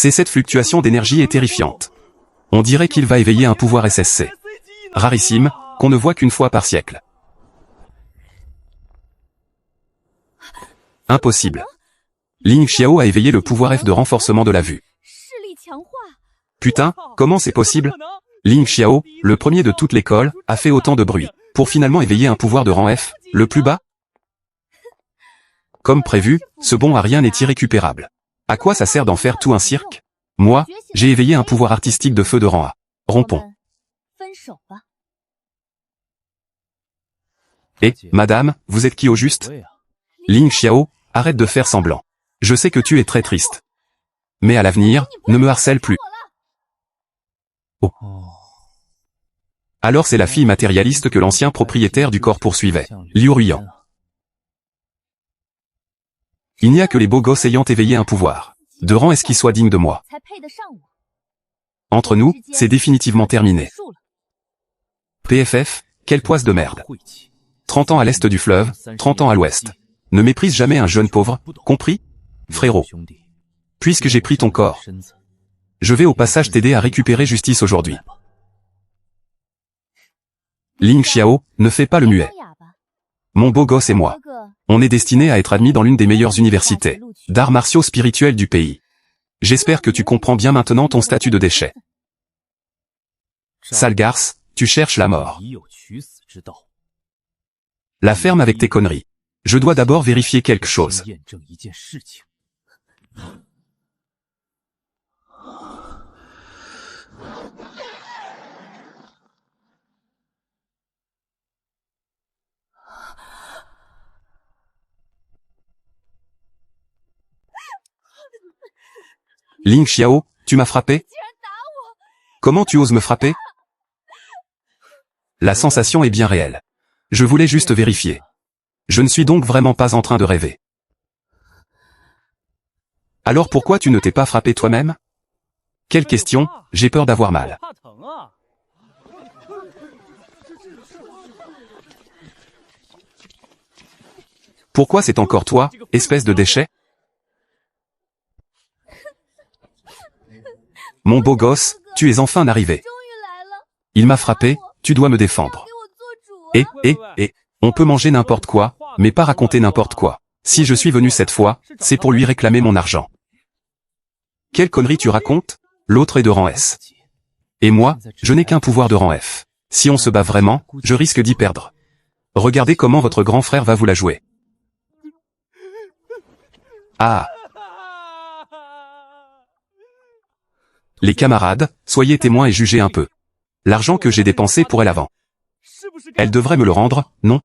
C'est cette fluctuation d'énergie est terrifiante. On dirait qu'il va éveiller un pouvoir SSC. Rarissime, qu'on ne voit qu'une fois par siècle. Impossible. Ling Xiao a éveillé le pouvoir F de renforcement de la vue. Putain, comment c'est possible? Ling Xiao, le premier de toute l'école, a fait autant de bruit, pour finalement éveiller un pouvoir de rang F, le plus bas? Comme prévu, ce bon à rien n'est irrécupérable. À quoi ça sert d'en faire tout un cirque? Moi, j'ai éveillé un pouvoir artistique de feu de rang A. Rompons. Et, madame, vous êtes qui au juste? Ling Xiao, arrête de faire semblant. Je sais que tu es très triste. Mais à l'avenir, ne me harcèle plus. Oh. Alors c'est la fille matérialiste que l'ancien propriétaire du corps poursuivait, Liu Ruyan. Il n'y a que les beaux gosses ayant éveillé un pouvoir. De rang est-ce qu'il soit digne de moi. Entre nous, c'est définitivement terminé. PFF, quelle poisse de merde. 30 ans à l'est du fleuve, 30 ans à l'ouest. Ne méprise jamais un jeune pauvre, compris? Frérot. Puisque j'ai pris ton corps, je vais au passage t'aider à récupérer justice aujourd'hui. Ling Xiao, ne fais pas le muet. Mon beau gosse et moi, on est destinés à être admis dans l'une des meilleures universités d'arts martiaux spirituels du pays. J'espère que tu comprends bien maintenant ton statut de déchet. Sale garce, tu cherches la mort. La ferme avec tes conneries. Je dois d'abord vérifier quelque chose. Ling Xiao, tu m'as frappé? Comment tu oses me frapper? La sensation est bien réelle. Je voulais juste vérifier. Je ne suis donc vraiment pas en train de rêver. Alors pourquoi tu ne t'es pas frappé toi-même? Quelle question, j'ai peur d'avoir mal. Pourquoi c'est encore toi, espèce de déchet? Mon beau gosse, tu es enfin arrivé. Il m'a frappé, tu dois me défendre. On peut manger n'importe quoi, mais pas raconter n'importe quoi. Si je suis venu cette fois, c'est pour lui réclamer mon argent. Quelle connerie tu racontes? L'autre est de rang S. Et moi, je n'ai qu'un pouvoir de rang F. Si on se bat vraiment, je risque d'y perdre. Regardez comment votre grand frère va vous la jouer. Ah. Les camarades, soyez témoins et jugez un peu. L'argent que j'ai dépensé pour elle avant. Elle devrait me le rendre, non?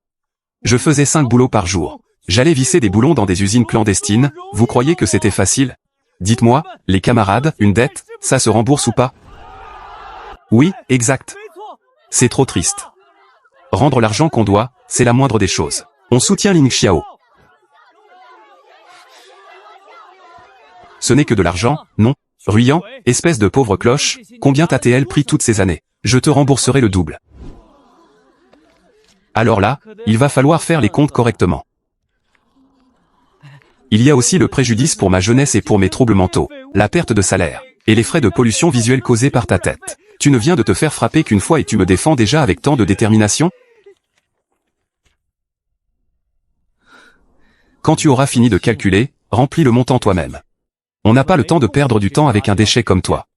Je faisais 5 boulots par jour. J'allais visser des boulons dans des usines clandestines, vous croyez que c'était facile? Dites-moi, les camarades, une dette, ça se rembourse ou pas? Oui, exact. C'est trop triste. Rendre l'argent qu'on doit, c'est la moindre des choses. On soutient Ling Xiao. Ce n'est que de l'argent, non? Ruyan, espèce de pauvre cloche, combien t'a-t-elle pris toutes ces années? Je te rembourserai le double. Alors là, il va falloir faire les comptes correctement. Il y a aussi le préjudice pour ma jeunesse et pour mes troubles mentaux, la perte de salaire, et les frais de pollution visuelle causés par ta tête. Tu ne viens de te faire frapper qu'une fois et tu me défends déjà avec tant de détermination? Quand tu auras fini de calculer, remplis le montant toi-même. On n'a pas le temps de perdre du temps avec un déchet comme toi.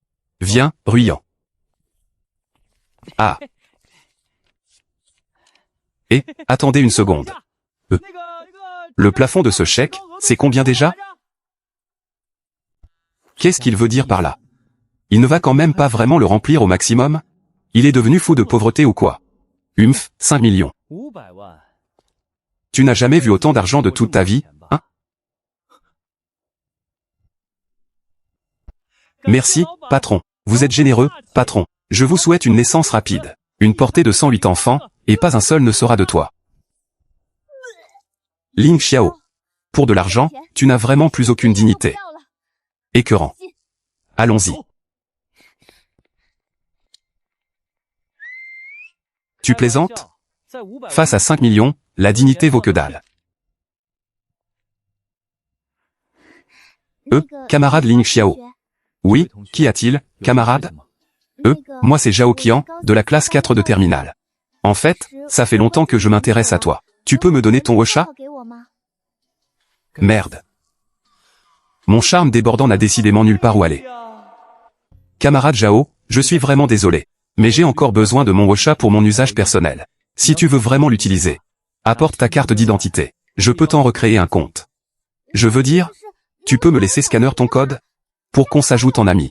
Viens, Ruyan. Ah. Et, attendez une seconde. Le plafond de ce chèque, c'est combien déjà? Qu'est-ce qu'il veut dire par là? Il ne va quand même pas vraiment le remplir au maximum? Il est devenu fou de pauvreté ou quoi? 5 millions. Tu n'as jamais vu autant d'argent de toute ta vie, hein? Merci, patron. Vous êtes généreux, patron. Je vous souhaite une naissance rapide. Une portée de 108 enfants, et pas un seul ne sera de toi. Ling Xiao. Pour de l'argent, tu n'as vraiment plus aucune dignité. Écœurant. Allons-y. Tu plaisantes? Face à 5 millions, la dignité vaut que dalle. Camarade Ling Xiao. Oui, qu'y a-t-il, camarade? Moi c'est Zhao Qian, de la classe 4 de terminale. En fait, ça fait longtemps que je m'intéresse à toi. Tu peux me donner ton Ocha? Merde. Mon charme débordant n'a décidément nulle part où aller. Camarade Zhao, je suis vraiment désolé. Mais j'ai encore besoin de mon Ocha pour mon usage personnel. Si tu veux vraiment l'utiliser, apporte ta carte d'identité. Je peux t'en recréer un compte. Je veux dire, tu peux me laisser scanner ton code? Pour qu'on s'ajoute en ami.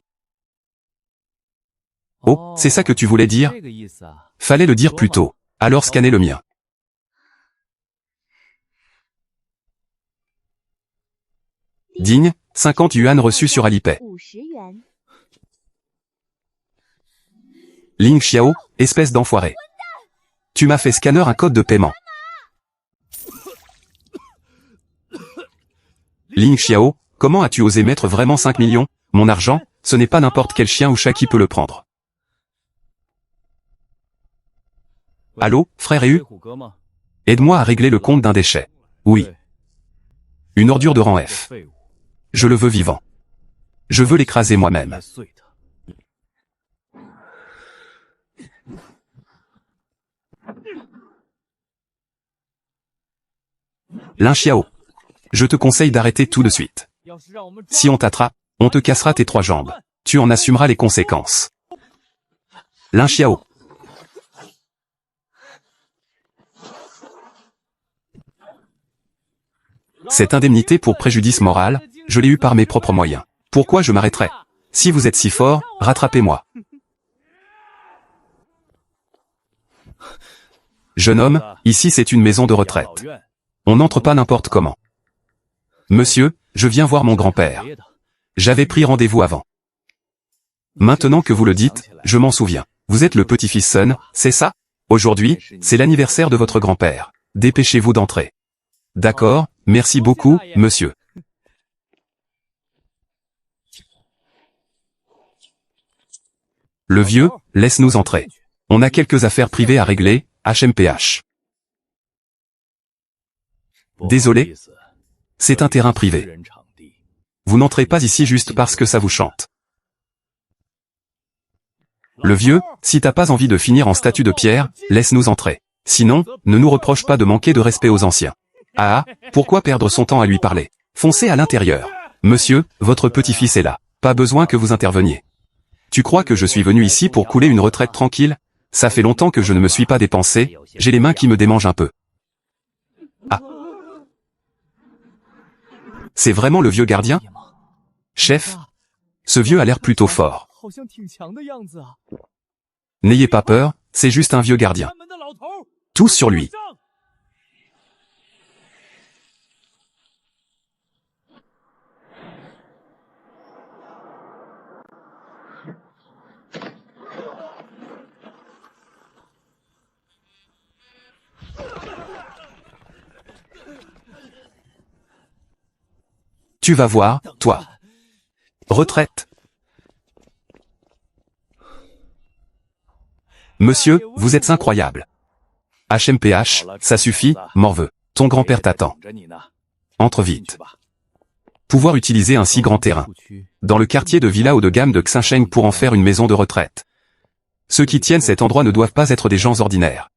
Oh, c'est ça que tu voulais dire? Fallait le dire plus tôt. Alors scanner le mien. Digne, 50 yuan reçus sur Alipay. Ling Xiao, espèce d'enfoiré. Tu m'as fait scanner un code de paiement. Ling Xiao, comment as-tu osé mettre vraiment 5 millions? Mon argent, ce n'est pas n'importe quel chien ou chat qui peut le prendre. Allô, frère EU? Aide-moi à régler le compte d'un déchet. Oui. Une ordure de rang F. Je le veux vivant. Je veux l'écraser moi-même. Lin Xiao. Je te conseille d'arrêter tout de suite. Si on t'attrape, on te cassera tes 3 jambes. Tu en assumeras les conséquences. Lin Xiao. Cette indemnité pour préjudice moral, je l'ai eue par mes propres moyens. Pourquoi je m'arrêterais? Si vous êtes si fort, rattrapez-moi. Jeune homme, ici c'est une maison de retraite. On n'entre pas n'importe comment. Monsieur, je viens voir mon grand-père. J'avais pris rendez-vous avant. Maintenant que vous le dites, je m'en souviens. Vous êtes le petit-fils Sun, c'est ça? Aujourd'hui, c'est l'anniversaire de votre grand-père. Dépêchez-vous d'entrer. D'accord, merci beaucoup, monsieur. Le vieux, laisse-nous entrer. On a quelques affaires privées à régler, HMPH. Désolé. C'est un terrain privé. Vous n'entrez pas ici juste parce que ça vous chante. Le vieux, si t'as pas envie de finir en statue de pierre, laisse-nous entrer. Sinon, ne nous reproche pas de manquer de respect aux anciens. Ah, pourquoi perdre son temps à lui parler? Foncez à l'intérieur. Monsieur, votre petit-fils est là. Pas besoin que vous interveniez. Tu crois que je suis venu ici pour couler une retraite tranquille? Ça fait longtemps que je ne me suis pas dépensé, j'ai les mains qui me démangent un peu. Ah. C'est vraiment le vieux gardien? Chef, ce vieux a l'air plutôt fort. N'ayez pas peur, c'est juste un vieux gardien. Tous sur lui. Tu vas voir, toi. Retraite. Monsieur, vous êtes incroyable. HMPH, ça suffit, morveux. Ton grand-père t'attend. Entre vite. Pouvoir utiliser un si grand terrain. Dans le quartier de villa haut de gamme de Xinsheng pour en faire une maison de retraite. Ceux qui tiennent cet endroit ne doivent pas être des gens ordinaires.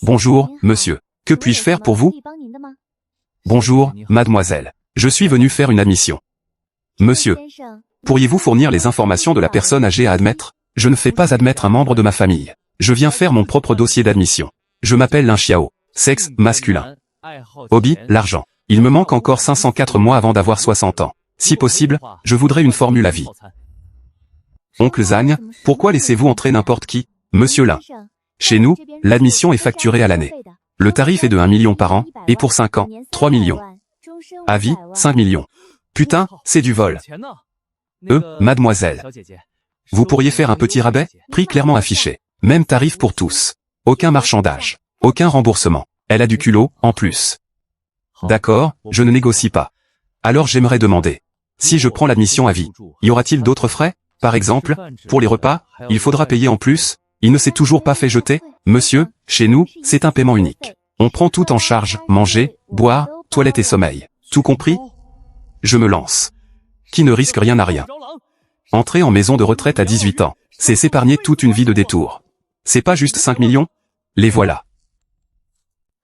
Bonjour, monsieur. Que puis-je faire pour vous? Bonjour, mademoiselle. Je suis venu faire une admission. Monsieur, pourriez-vous fournir les informations de la personne âgée à admettre? Je ne fais pas admettre un membre de ma famille. Je viens faire mon propre dossier d'admission. Je m'appelle Lin Xiao. Sexe, masculin. Hobby, l'argent. Il me manque encore 504 mois avant d'avoir 60 ans. Si possible, je voudrais une formule à vie. Oncle Zhang, pourquoi laissez-vous entrer n'importe qui? Monsieur Lin. Chez nous, l'admission est facturée à l'année. Le tarif est de 1 million par an, et pour 5 ans, 3 millions. À vie, 5 millions. Putain, c'est du vol. Mademoiselle. Vous pourriez faire un petit rabais? Prix clairement affiché. Même tarif pour tous. Aucun marchandage. Aucun remboursement. Elle a du culot, en plus. D'accord, je ne négocie pas. Alors j'aimerais demander. Si je prends l'admission à vie, y aura-t-il d'autres frais? Par exemple, pour les repas, il faudra payer en plus? Il ne s'est toujours pas fait jeter? Monsieur, chez nous, c'est un paiement unique. On prend tout en charge, manger, boire, toilette et sommeil. Tout compris? Je me lance. Qui ne risque rien n'a rien. Entrer en maison de retraite à 18 ans, c'est s'épargner toute une vie de détours. C'est pas juste 5 millions? Les voilà.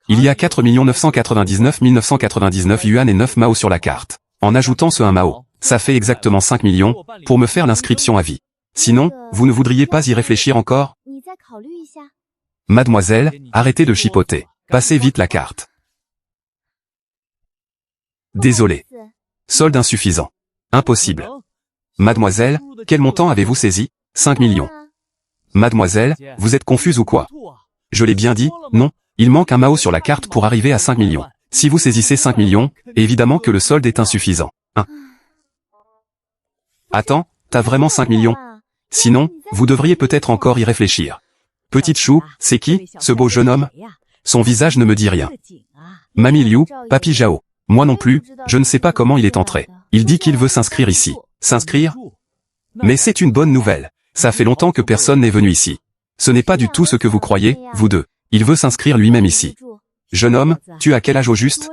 Il y a 4 999 999 yuan et 9 Mao sur la carte. En ajoutant ce 1 Mao, ça fait exactement 5 millions, pour me faire l'inscription à vie. Sinon, vous ne voudriez pas y réfléchir encore? Mademoiselle, arrêtez de chipoter. Passez vite la carte. Désolé. Solde insuffisant. Impossible. Mademoiselle, quel montant avez-vous saisi? 5 millions. Mademoiselle, vous êtes confuse ou quoi? Je l'ai bien dit, non, il manque 1 Mao sur la carte pour arriver à 5 millions. Si vous saisissez 5 millions, évidemment que le solde est insuffisant. Attends, t'as vraiment 5 millions? Sinon, vous devriez peut-être encore y réfléchir. Petite Chou, c'est qui, ce beau jeune homme? Son visage ne me dit rien. Mamie Liu, Papi Zhao. Moi non plus, je ne sais pas comment il est entré. Il dit qu'il veut s'inscrire ici. S'inscrire? Mais c'est une bonne nouvelle. Ça fait longtemps que personne n'est venu ici. Ce n'est pas du tout ce que vous croyez, vous deux. Il veut s'inscrire lui-même ici. Jeune homme, tu as quel âge au juste?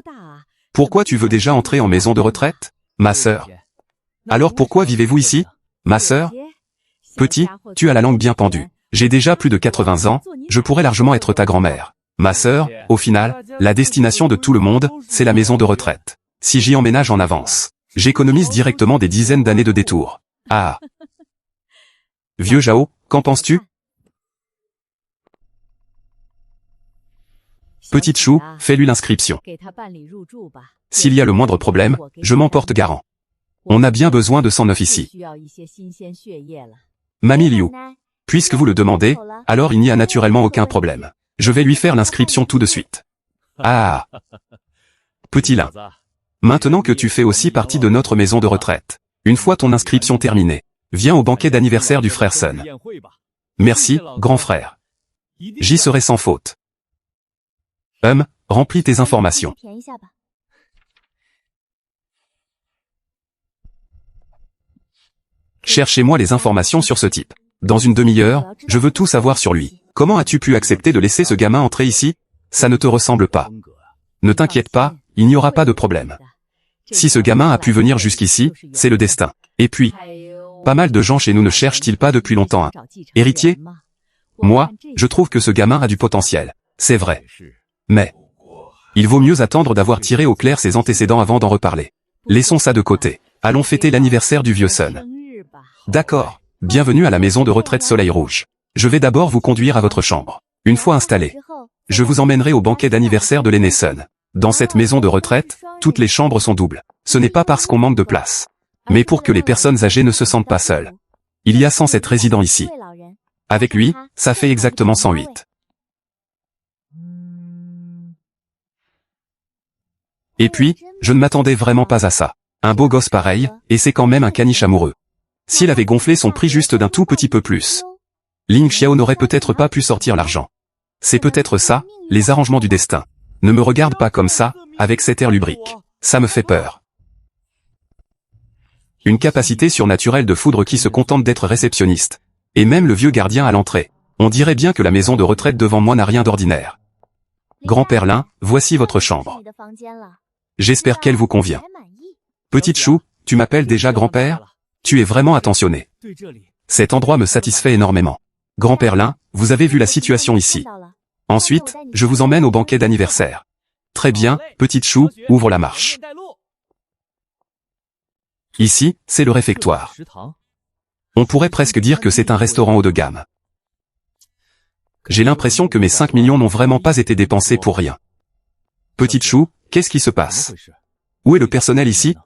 Pourquoi tu veux déjà entrer en maison de retraite? Ma sœur. Alors pourquoi vivez-vous ici? Ma sœur? Petit, tu as la langue bien pendue. J'ai déjà plus de 80 ans, je pourrais largement être ta grand-mère. Ma sœur, au final, la destination de tout le monde, c'est la maison de retraite. Si j'y emménage en avance, j'économise directement des dizaines d'années de détours. Ah. Vieux Zhao, qu'en penses-tu? Petite Chou, fais-lui l'inscription. S'il y a le moindre problème, je m'en porte garant. On a bien besoin de sang neuf ici. Mamie Liu. Puisque vous le demandez, alors il n'y a naturellement aucun problème. Je vais lui faire l'inscription tout de suite. Ah. Petit Lin. Maintenant que tu fais aussi partie de notre maison de retraite, une fois ton inscription terminée, viens au banquet d'anniversaire du frère Sun. Merci, grand frère. J'y serai sans faute. Remplis tes informations. Cherchez-moi les informations sur ce type. Dans une demi-heure, je veux tout savoir sur lui. Comment as-tu pu accepter de laisser ce gamin entrer ici? Ça ne te ressemble pas. Ne t'inquiète pas, il n'y aura pas de problème. Si ce gamin a pu venir jusqu'ici, c'est le destin. Et puis, pas mal de gens chez nous ne cherchent-ils pas depuis longtemps un héritier? Moi, je trouve que ce gamin a du potentiel. C'est vrai. Mais, il vaut mieux attendre d'avoir tiré au clair ses antécédents avant d'en reparler. Laissons ça de côté. Allons fêter l'anniversaire du vieux Sun. D'accord. Bienvenue à la maison de retraite Soleil Rouge. Je vais d'abord vous conduire à votre chambre. Une fois installé, je vous emmènerai au banquet d'anniversaire de l'aîné Sun. Dans cette maison de retraite, toutes les chambres sont doubles. Ce n'est pas parce qu'on manque de place, mais pour que les personnes âgées ne se sentent pas seules. Il y a 107 résidents ici. Avec lui, ça fait exactement 108. Et puis, je ne m'attendais vraiment pas à ça. Un beau gosse pareil, et c'est quand même un caniche amoureux. S'il avait gonflé son prix juste d'un tout petit peu plus, Ling Xiao n'aurait peut-être pas pu sortir l'argent. C'est peut-être ça, les arrangements du destin. Ne me regarde pas comme ça, avec cet air lubrique. Ça me fait peur. Une capacité surnaturelle de foudre qui se contente d'être réceptionniste. Et même le vieux gardien à l'entrée. On dirait bien que la maison de retraite devant moi n'a rien d'ordinaire. Grand-père Lin, voici votre chambre. J'espère qu'elle vous convient. Petite Chou, tu m'appelles déjà grand-père? Tu es vraiment attentionné. Cet endroit me satisfait énormément. Grand-père Lin, vous avez vu la situation ici. Ensuite, je vous emmène au banquet d'anniversaire. Très bien, Petite Chou, ouvre la marche. Ici, c'est le réfectoire. On pourrait presque dire que c'est un restaurant haut de gamme. J'ai l'impression que mes 5 millions n'ont vraiment pas été dépensés pour rien. Petite Chou, qu'est-ce qui se passe? Où est le personnel ici?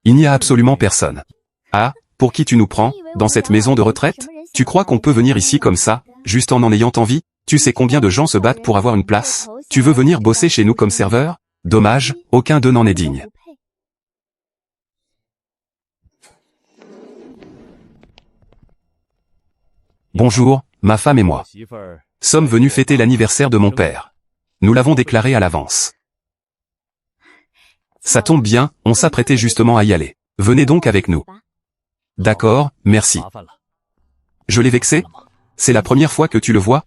Il n'y a absolument personne. Ah, pour qui tu nous prends, dans cette maison de retraite? Tu crois qu'on peut venir ici comme ça, juste en ayant envie? Tu sais combien de gens se battent pour avoir une place? Tu veux venir bosser chez nous comme serveur? Dommage, aucun d'eux n'en est digne. Bonjour, ma femme et moi sommes venus fêter l'anniversaire de mon père. Nous l'avons déclaré à l'avance. Ça tombe bien, on s'apprêtait justement à y aller. Venez donc avec nous. D'accord, merci. Je l'ai vexé? C'est la première fois que tu le vois?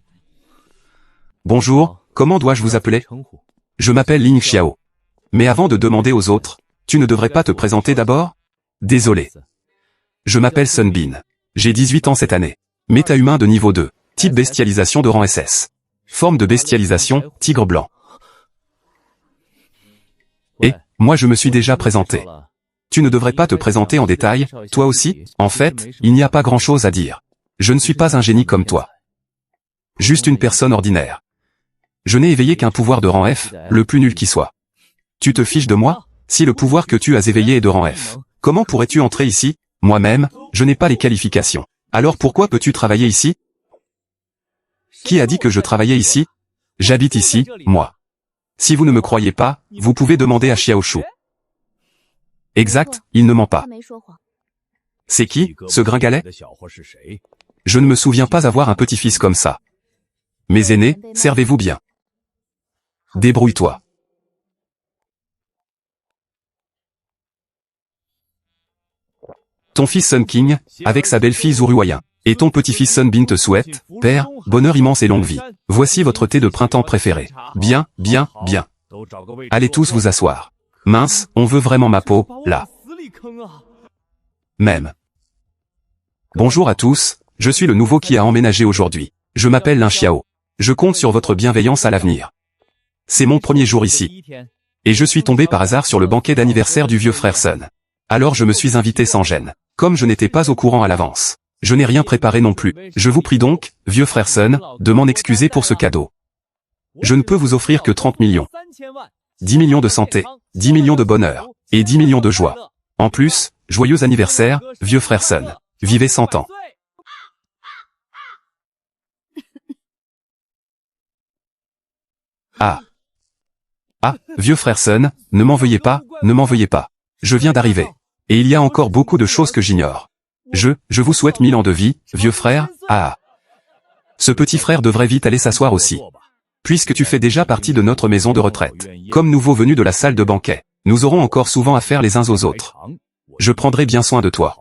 Bonjour, comment dois-je vous appeler? Je m'appelle Ling Xiao. Mais avant de demander aux autres, Tu ne devrais pas te présenter d'abord? Désolé. Je m'appelle Sunbeam. J'ai 18 ans cette année. Méta-humain de niveau 2. Type bestialisation de rang SS. Forme de bestialisation, tigre blanc. Et, moi je me suis déjà présenté. Tu ne devrais pas te présenter en détail, toi aussi? En fait, il n'y a pas grand-chose à dire. Je ne suis pas un génie comme toi. Juste une personne ordinaire. Je n'ai éveillé qu'un pouvoir de rang F, le plus nul qui soit. Tu te fiches de moi? Si le pouvoir que tu as éveillé est de rang F, comment pourrais-tu entrer ici? Moi-même, je n'ai pas les qualifications. Alors pourquoi peux-tu travailler ici? Qui a dit que je travaillais ici? J'habite ici, moi. Si vous ne me croyez pas, vous pouvez demander à Xiaoshu. Exact, il ne ment pas. C'est qui, ce gringalet? Je ne me souviens pas avoir un petit-fils comme ça. Mes aînés, servez-vous bien. Débrouille-toi. Ton fils Sun King, avec sa belle-fille Zuruoyan, et ton petit-fils Sun Bin te souhaite, père, bonheur immense et longue vie. Voici votre thé de printemps préféré. Bien, bien, bien. Allez tous vous asseoir. Mince, on veut vraiment ma peau, là. Même. Bonjour à tous, je suis le nouveau qui a emménagé aujourd'hui. Je m'appelle Lin Xiao. Je compte sur votre bienveillance à l'avenir. C'est mon premier jour ici. Et je suis tombé par hasard sur le banquet d'anniversaire du vieux frère Sun. Alors je me suis invité sans gêne. Comme je n'étais pas au courant à l'avance. Je n'ai rien préparé non plus. Je vous prie donc, vieux frère Sun, de m'en excuser pour ce cadeau. Je ne peux vous offrir que 30 millions. 10 millions de santé, 10 millions de bonheur, et 10 millions de joie. En plus, joyeux anniversaire, vieux frère Sun. Vivez 100 ans. Ah. Ah, vieux frère Sun, ne m'en veuillez pas, ne m'en veuillez pas. Je viens d'arriver. Et il y a encore beaucoup de choses que j'ignore. Je vous souhaite 1000 ans de vie, vieux frère, ah. Ce petit frère devrait vite aller s'asseoir aussi. Puisque tu fais déjà partie de notre maison de retraite. Comme nouveau venu de la salle de banquet, nous aurons encore souvent affaire les uns aux autres. Je prendrai bien soin de toi.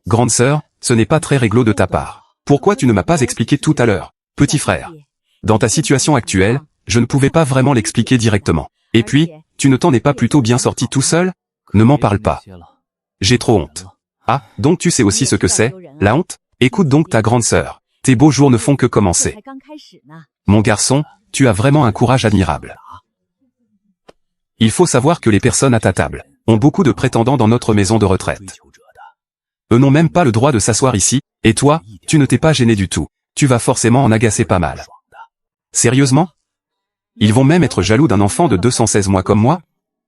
Grande sœur, ce n'est pas très réglo de ta part. Pourquoi tu ne m'as pas expliqué tout à l'heure, petit frère? Dans ta situation actuelle, je ne pouvais pas vraiment l'expliquer directement. Et puis, tu ne t'en es pas plutôt bien sorti tout seul? Ne m'en parle pas. J'ai trop honte. Ah, donc tu sais aussi ce que c'est, la honte? Écoute donc ta grande sœur. Tes beaux jours ne font que commencer. Mon garçon, tu as vraiment un courage admirable. Il faut savoir que les personnes à ta table ont beaucoup de prétendants dans notre maison de retraite. Eux n'ont même pas le droit de s'asseoir ici, et toi, tu ne t'es pas gêné du tout. Tu vas forcément en agacer pas mal. Sérieusement? Ils vont même être jaloux d'un enfant de 216 mois comme moi?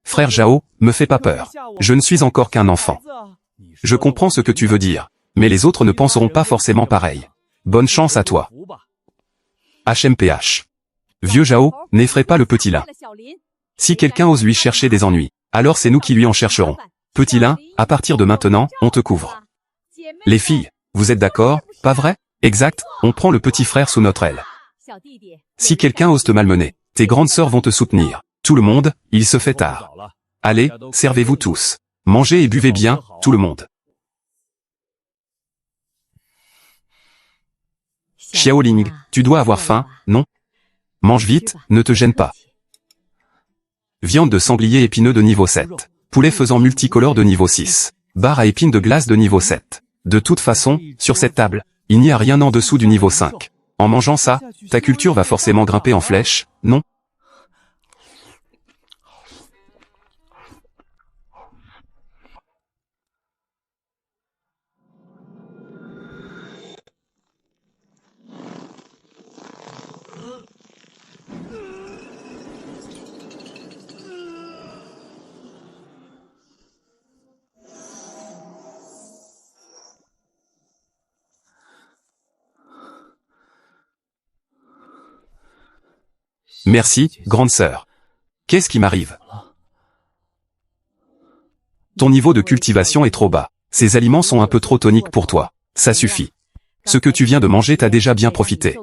Frère Zhao, me fais pas peur. Je ne suis encore qu'un enfant. Je comprends ce que tu veux dire, mais les autres ne penseront pas forcément pareil. Bonne chance à toi. HMPH. Vieux Zhao, n'effraie pas le petit Lin. Si quelqu'un ose lui chercher des ennuis, alors c'est nous qui lui en chercherons. Petit Lin, à partir de maintenant, on te couvre. Les filles, vous êtes d'accord, pas vrai? Exact, on prend le petit frère sous notre aile. Si quelqu'un ose te malmener, tes grandes sœurs vont te soutenir. Tout le monde, il se fait tard. Allez, servez-vous tous. Mangez et buvez bien, tout le monde. Xiaoling, tu dois avoir faim, non? Mange vite, ne te gêne pas. Viande de sanglier épineux de niveau 7. Poulet faisant multicolore de niveau 6. Barre à épines de glace de niveau 7. De toute façon, sur cette table, il n'y a rien en dessous du niveau 5. En mangeant ça, ta culture va forcément grimper en flèche, non? Merci, grande sœur. Qu'est-ce qui m'arrive? Ton niveau de cultivation est trop bas. Ces aliments sont un peu trop toniques pour toi. Ça suffit. Ce que tu viens de manger t'a déjà bien profité.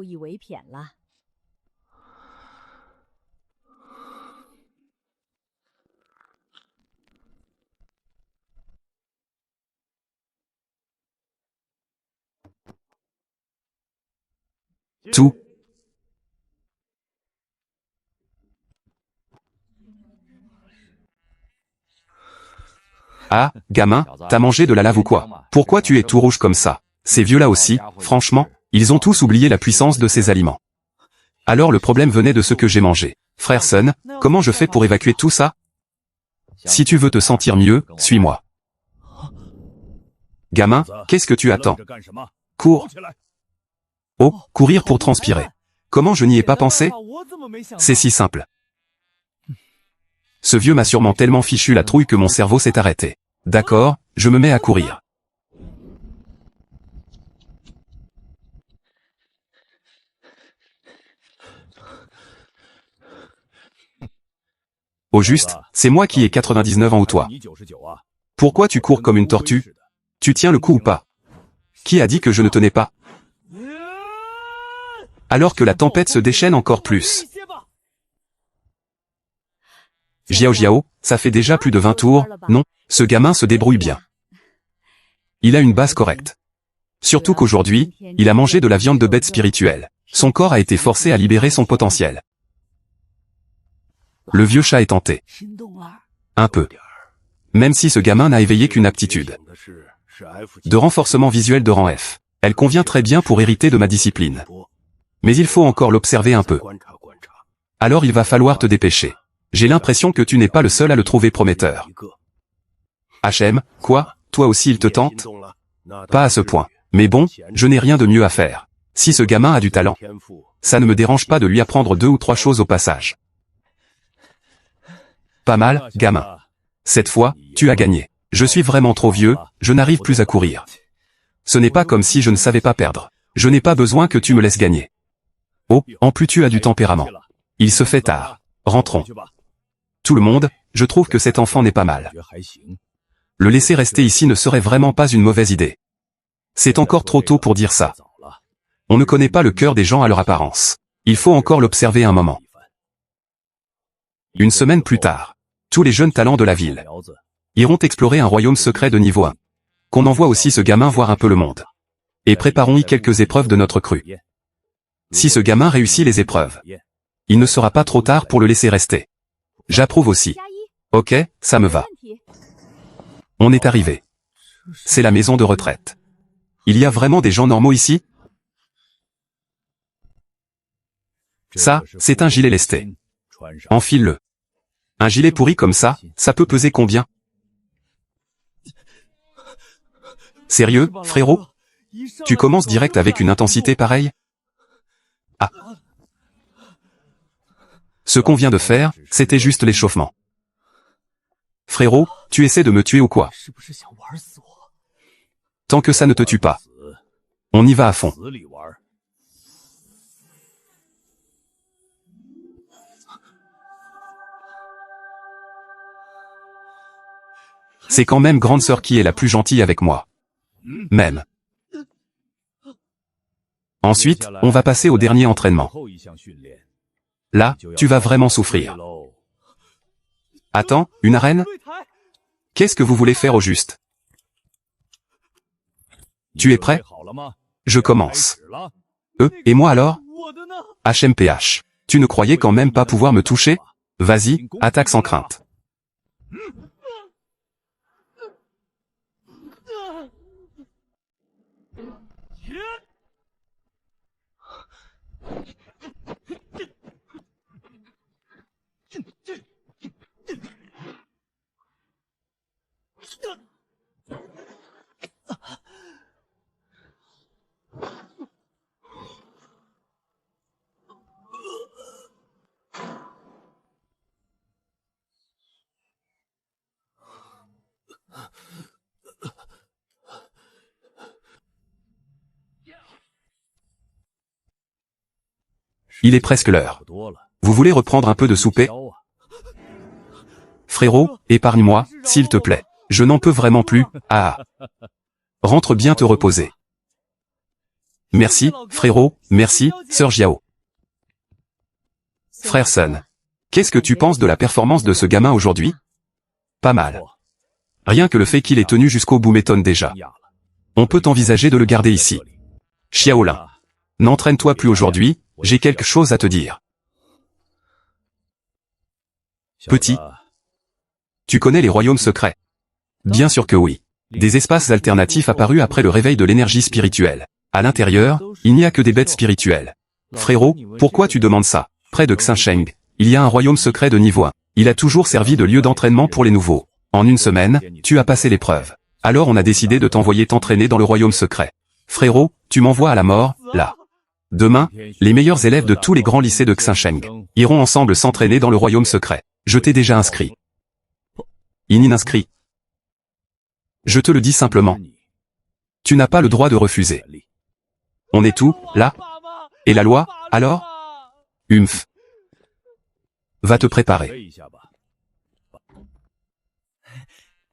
Tout. Ah, gamin, t'as mangé de la lave ou quoi? Pourquoi tu es tout rouge comme ça? Ces vieux-là aussi, franchement, ils ont tous oublié la puissance de ces aliments. Alors le problème venait de ce que j'ai mangé. Frère Sun, comment je fais pour évacuer tout ça? Si tu veux te sentir mieux, suis-moi. Gamin, qu'est-ce que tu attends? Cours. Oh, courir pour transpirer. Comment je n'y ai pas pensé? C'est si simple. Ce vieux m'a sûrement tellement fichu la trouille que mon cerveau s'est arrêté. D'accord, je me mets à courir. Au juste, c'est moi qui ai 99 ans ou toi. Pourquoi tu cours comme une tortue? Tu tiens le coup ou pas? Qui a dit que je ne tenais pas? Alors que la tempête se déchaîne encore plus. Jiao Jiao, ça fait déjà plus de 20 tours, non, ce gamin se débrouille bien. Il a une base correcte. Surtout qu'aujourd'hui, il a mangé de la viande de bête spirituelle. Son corps a été forcé à libérer son potentiel. Le vieux chat est tenté. Un peu. Même si ce gamin n'a éveillé qu'une aptitude. De renforcement visuel de rang F. Elle convient très bien pour hériter de ma discipline. Mais il faut encore l'observer un peu. Alors il va falloir te dépêcher. J'ai l'impression que tu n'es pas le seul à le trouver prometteur. HM, quoi? Toi aussi il te tente? Pas à ce point. Mais bon, je n'ai rien de mieux à faire. Si ce gamin a du talent, ça ne me dérange pas de lui apprendre 2 ou 3 choses au passage. Pas mal, gamin. Cette fois, tu as gagné. Je suis vraiment trop vieux, je n'arrive plus à courir. Ce n'est pas comme si je ne savais pas perdre. Je n'ai pas besoin que tu me laisses gagner. Oh, en plus tu as du tempérament. Il se fait tard. Rentrons. Tout le monde, je trouve que cet enfant n'est pas mal. Le laisser rester ici ne serait vraiment pas une mauvaise idée. C'est encore trop tôt pour dire ça. On ne connaît pas le cœur des gens à leur apparence. Il faut encore l'observer un moment. Une semaine plus tard, tous les jeunes talents de la ville iront explorer un royaume secret de niveau 1. Qu'on envoie aussi ce gamin voir un peu le monde. Et préparons-y quelques épreuves de notre cru. Si ce gamin réussit les épreuves, il ne sera pas trop tard pour le laisser rester. J'approuve aussi. Ok, ça me va. On est arrivé. C'est la maison de retraite. Il y a vraiment des gens normaux ici? Ça, c'est un gilet lesté. Enfile-le. Un gilet pourri comme ça peut peser combien? Sérieux, frérot? Tu commences direct avec une intensité pareille? Ah. Ce qu'on vient de faire, c'était juste l'échauffement. Frérot, tu essaies de me tuer ou quoi? Tant que ça ne te tue pas. On y va à fond. C'est quand même grande sœur qui est la plus gentille avec moi. Même. Ensuite, on va passer au dernier entraînement. Là, tu vas vraiment souffrir. Attends, une arène? Qu'est-ce que vous voulez faire au juste? Tu es prêt? Je commence. Et moi alors? HMPH. Tu ne croyais quand même pas pouvoir me toucher? Vas-y, attaque sans crainte. Il est presque l'heure. Vous voulez reprendre un peu de souper? Frérot, épargne-moi, s'il te plaît. Je n'en peux vraiment plus, ah. Rentre bien te reposer. Merci, frérot, merci, sœur Jiao. Frère Sun. Qu'est-ce que tu penses de la performance de ce gamin aujourd'hui? Pas mal. Rien que le fait qu'il ait tenu jusqu'au bout m'étonne déjà. On peut envisager de le garder ici. Xiaolin. N'entraîne-toi plus aujourd'hui, j'ai quelque chose à te dire. Petit. Tu connais les royaumes secrets? Bien sûr que oui. Des espaces alternatifs apparus après le réveil de l'énergie spirituelle. À l'intérieur, il n'y a que des bêtes spirituelles. Frérot, pourquoi tu demandes ça? Près de Xinsheng, il y a un royaume secret de niveau 1. Il a toujours servi de lieu d'entraînement pour les nouveaux. En une semaine, tu as passé l'épreuve. Alors on a décidé de t'envoyer t'entraîner dans le royaume secret. Frérot, tu m'envoies à la mort, là. Demain, les meilleurs élèves de tous les grands lycées de Xinsheng iront ensemble s'entraîner dans le royaume secret. Je t'ai déjà inscrit. Inscrit. Je te le dis simplement. Tu n'as pas le droit de refuser. On est tout, là? Et la loi, alors? Humph. Va te préparer.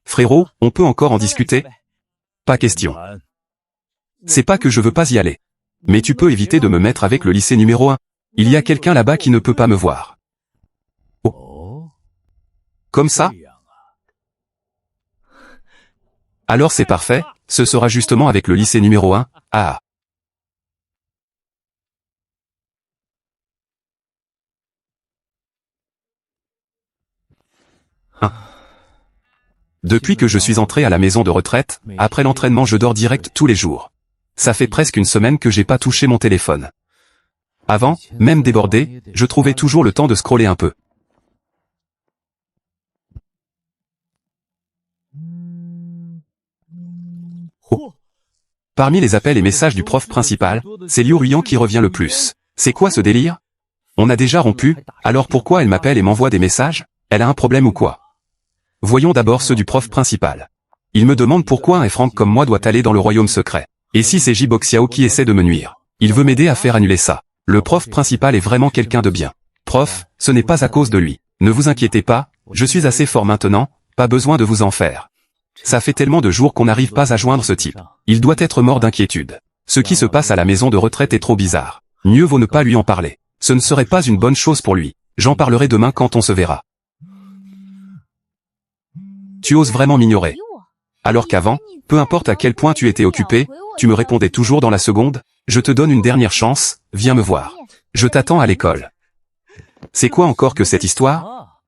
Frérot, on peut encore en discuter? Pas question. C'est pas que je veux pas y aller. Mais tu peux éviter de me mettre avec le lycée numéro 1. Il y a quelqu'un là-bas qui ne peut pas me voir. Oh. Comme ça? Alors c'est parfait, ce sera justement avec le lycée numéro 1, ah. Depuis que je suis entré à la maison de retraite, après l'entraînement je dors direct tous les jours. Ça fait presque une semaine que j'ai pas touché mon téléphone. Avant, même débordé, je trouvais toujours le temps de scroller un peu. Oh. Parmi les appels et messages du prof principal, c'est Liu Ruyan qui revient le plus. C'est quoi ce délire? On a déjà rompu, alors pourquoi elle m'appelle et m'envoie des messages? Elle a un problème ou quoi? Voyons d'abord ceux du prof principal. Il me demande pourquoi un Franck comme moi doit aller dans le royaume secret. Et si c'est Jiboxiao qui essaie de me nuire? Il veut m'aider à faire annuler ça. Le prof principal est vraiment quelqu'un de bien. Prof, ce n'est pas à cause de lui. Ne vous inquiétez pas, je suis assez fort maintenant, pas besoin de vous en faire. Ça fait tellement de jours qu'on n'arrive pas à joindre ce type. Il doit être mort d'inquiétude. Ce qui se passe à la maison de retraite est trop bizarre. Mieux vaut ne pas lui en parler. Ce ne serait pas une bonne chose pour lui. J'en parlerai demain quand on se verra. Tu oses vraiment m'ignorer. Alors qu'avant, peu importe à quel point tu étais occupé, tu me répondais toujours dans la seconde. Je te donne une dernière chance, viens me voir. Je t'attends à l'école. C'est quoi encore que cette histoire?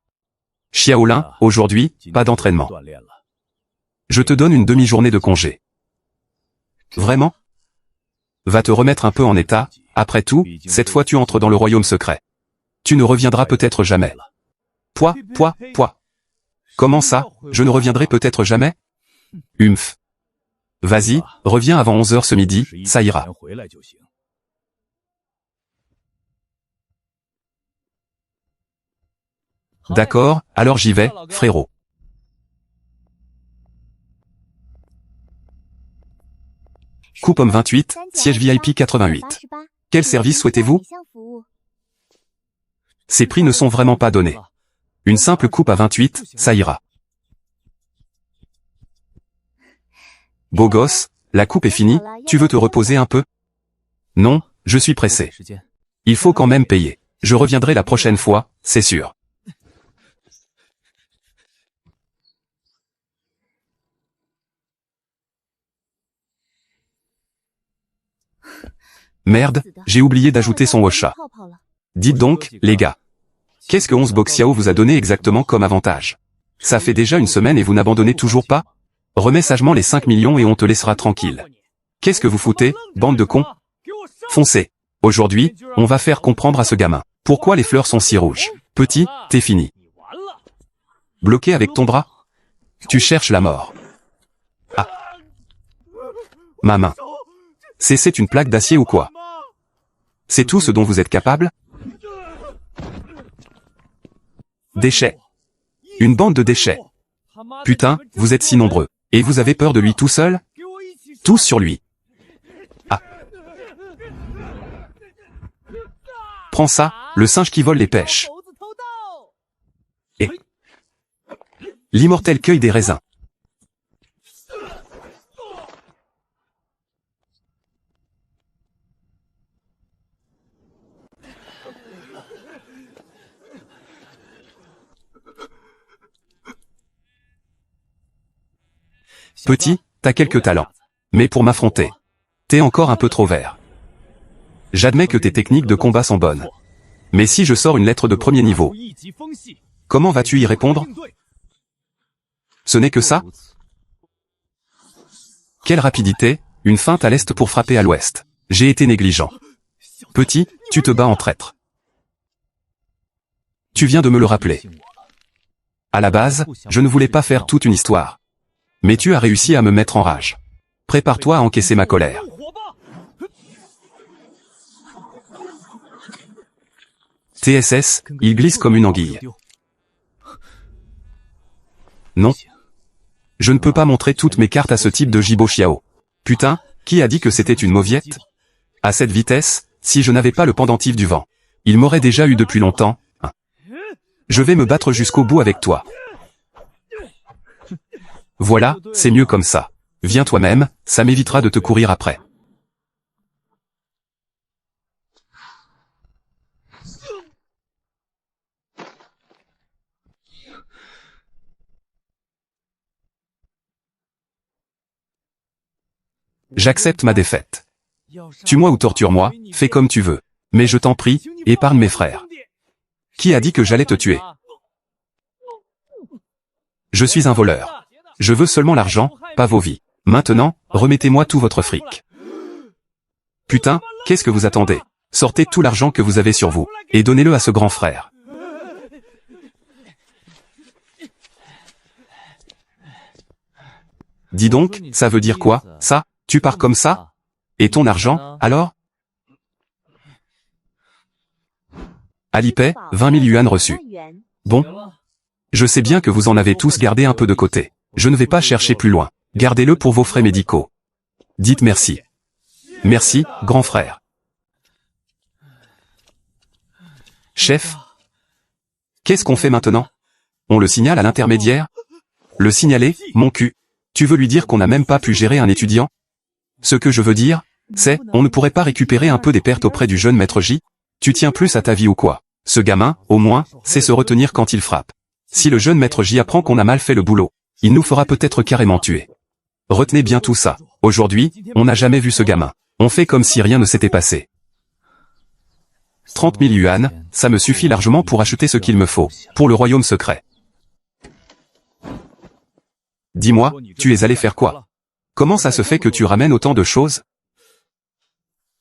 Xiaolin, aujourd'hui, pas d'entraînement. Je te donne une demi-journée de congé. Vraiment? Va te remettre un peu en état, après tout, cette fois tu entres dans le royaume secret. Tu ne reviendras peut-être jamais. Quoi? Comment ça, je ne reviendrai peut-être jamais? Humph. Vas-y, reviens avant 11h ce midi, ça ira. D'accord, alors j'y vais, frérot. Coupe homme 28, siège VIP 88. Quel service souhaitez-vous? Ces prix ne sont vraiment pas donnés. Une simple coupe à 28, ça ira. Beau gosse, la coupe est finie, tu veux te reposer un peu? Non, je suis pressé. Il faut quand même payer. Je reviendrai la prochaine fois, c'est sûr. Merde, j'ai oublié d'ajouter son Washa. Dites donc, les gars. Qu'est-ce que 11 Boxiao vous a donné exactement comme avantage? Ça fait déjà une semaine et vous n'abandonnez toujours pas? Remets sagement les 5 millions et on te laissera tranquille. Qu'est-ce que vous foutez, bande de cons? Foncez. Aujourd'hui, on va faire comprendre à ce gamin. Pourquoi les fleurs sont si rouges? Petit, t'es fini. Bloqué avec ton bras? Tu cherches la mort. Ah. Ma main. C'est une plaque d'acier ou quoi? C'est tout ce dont vous êtes capable? Déchets. Une bande de déchets. Putain, vous êtes si nombreux. Et vous avez peur de lui tout seul? Tous sur lui. Ah. Prends ça, le singe qui vole les pêches. Et l'immortel cueille des raisins. Petit, t'as quelques talents. Mais pour m'affronter, t'es encore un peu trop vert. J'admets que tes techniques de combat sont bonnes. Mais si je sors une lettre de premier niveau, comment vas-tu y répondre? Ce n'est que ça? Quelle rapidité, une feinte à l'est pour frapper à l'ouest. J'ai été négligent. Petit, tu te bats en traître. Tu viens de me le rappeler. À la base, je ne voulais pas faire toute une histoire. Mais tu as réussi à me mettre en rage. Prépare-toi à encaisser ma colère. TSS, il glisse comme une anguille. Non. Je ne peux pas montrer toutes mes cartes à ce type de Jibo Xiao. Putain, qui a dit que c'était une mauviette? À cette vitesse, si je n'avais pas le pendentif du vent, il m'aurait déjà eu depuis longtemps. Je vais me battre jusqu'au bout avec toi. Voilà, c'est mieux comme ça. Viens toi-même, ça m'évitera de te courir après. J'accepte ma défaite. Tue-moi ou torture-moi, fais comme tu veux. Mais je t'en prie, épargne mes frères. Qui a dit que j'allais te tuer? Je suis un voleur. Je veux seulement l'argent, pas vos vies. Maintenant, remettez-moi tout votre fric. Putain, qu'est-ce que vous attendez? Sortez tout l'argent que vous avez sur vous, et donnez-le à ce grand frère. Dis donc, ça veut dire quoi, ça? Tu pars comme ça? Et ton argent, alors? Alipay, 20 000 yuan reçus. Bon. Je sais bien que vous en avez tous gardé un peu de côté. Je ne vais pas chercher plus loin. Gardez-le pour vos frais médicaux. Dites merci. Merci, grand frère. Chef. Qu'est-ce qu'on fait maintenant? On le signale à l'intermédiaire? Le signaler, mon cul. Tu veux lui dire qu'on n'a même pas pu gérer un étudiant? Ce que je veux dire, c'est, on ne pourrait pas récupérer un peu des pertes auprès du jeune maître J? Tu tiens plus à ta vie ou quoi? Ce gamin, au moins, sait se retenir quand il frappe. Si le jeune maître J apprend qu'on a mal fait le boulot, il nous fera peut-être carrément tuer. Retenez bien tout ça. Aujourd'hui, on n'a jamais vu ce gamin. On fait comme si rien ne s'était passé. 30 000 yuan, ça me suffit largement pour acheter ce qu'il me faut, pour le royaume secret. Dis-moi, tu es allé faire quoi? Comment ça se fait que tu ramènes autant de choses?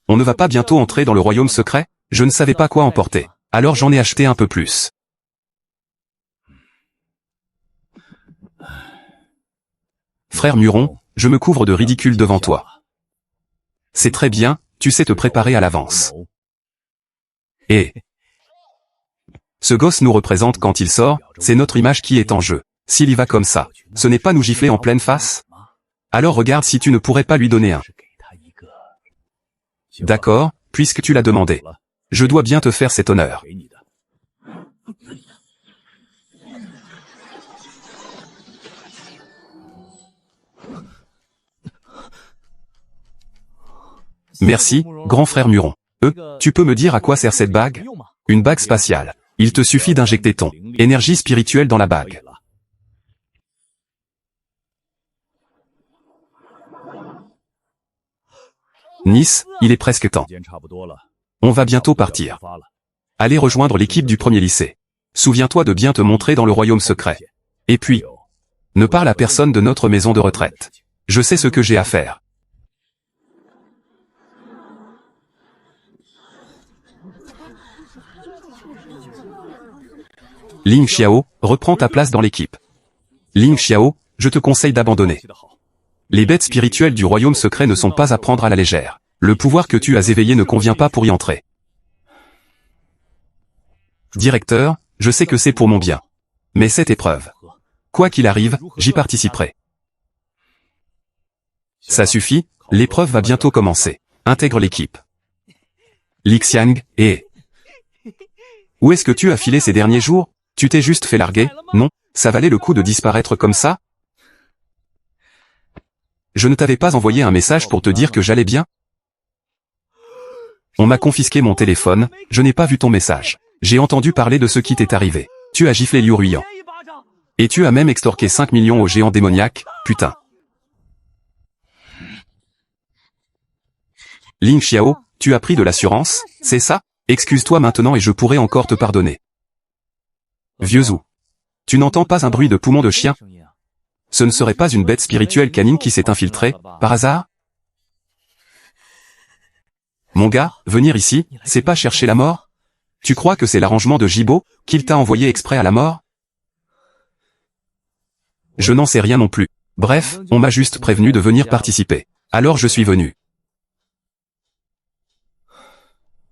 On ne va pas bientôt entrer dans le royaume secret? Je ne savais pas quoi emporter. Alors j'en ai acheté un peu plus. Frère Muron, je me couvre de ridicule devant toi. C'est très bien, tu sais te préparer à l'avance. Et ce gosse nous représente quand il sort, c'est notre image qui est en jeu. S'il y va comme ça, ce n'est pas nous gifler en pleine face? Alors regarde si tu ne pourrais pas lui donner un. D'accord, puisque tu l'as demandé. Je dois bien te faire cet honneur. Merci, grand frère Muron. Tu peux me dire à quoi sert cette bague? Une bague spatiale. Il te suffit d'injecter ton énergie spirituelle dans la bague. Nice, il est presque temps. On va bientôt partir. Allez rejoindre l'équipe du premier lycée. Souviens-toi de bien te montrer dans le royaume secret. Et puis, ne parle à personne de notre maison de retraite. Je sais ce que j'ai à faire. Ling Xiao, reprends ta place dans l'équipe. Ling Xiao, je te conseille d'abandonner. Les bêtes spirituelles du royaume secret ne sont pas à prendre à la légère. Le pouvoir que tu as éveillé ne convient pas pour y entrer. Directeur, je sais que c'est pour mon bien. Mais cette épreuve, quoi qu'il arrive, j'y participerai. Ça suffit, l'épreuve va bientôt commencer. Intègre l'équipe. Lixiang, et... Où est-ce que tu as filé ces derniers jours? Tu t'es juste fait larguer, non? Ça valait le coup de disparaître comme ça? Je ne t'avais pas envoyé un message pour te dire que j'allais bien? On m'a confisqué mon téléphone, je n'ai pas vu ton message. J'ai entendu parler de ce qui t'est arrivé. Tu as giflé Liu Ruiyan. Et tu as même extorqué 5 millions au géant démoniaque, putain. Ling Xiao, tu as pris de l'assurance, c'est ça? Excuse-toi maintenant et je pourrai encore te pardonner. Vieux Zhou. Tu n'entends pas un bruit de poumon de chien? Ce ne serait pas une bête spirituelle canine qui s'est infiltrée, par hasard? Mon gars, venir ici, c'est pas chercher la mort? Tu crois que c'est l'arrangement de Jibo, qu'il t'a envoyé exprès à la mort? Je n'en sais rien non plus. Bref, on m'a juste prévenu de venir participer. Alors je suis venu.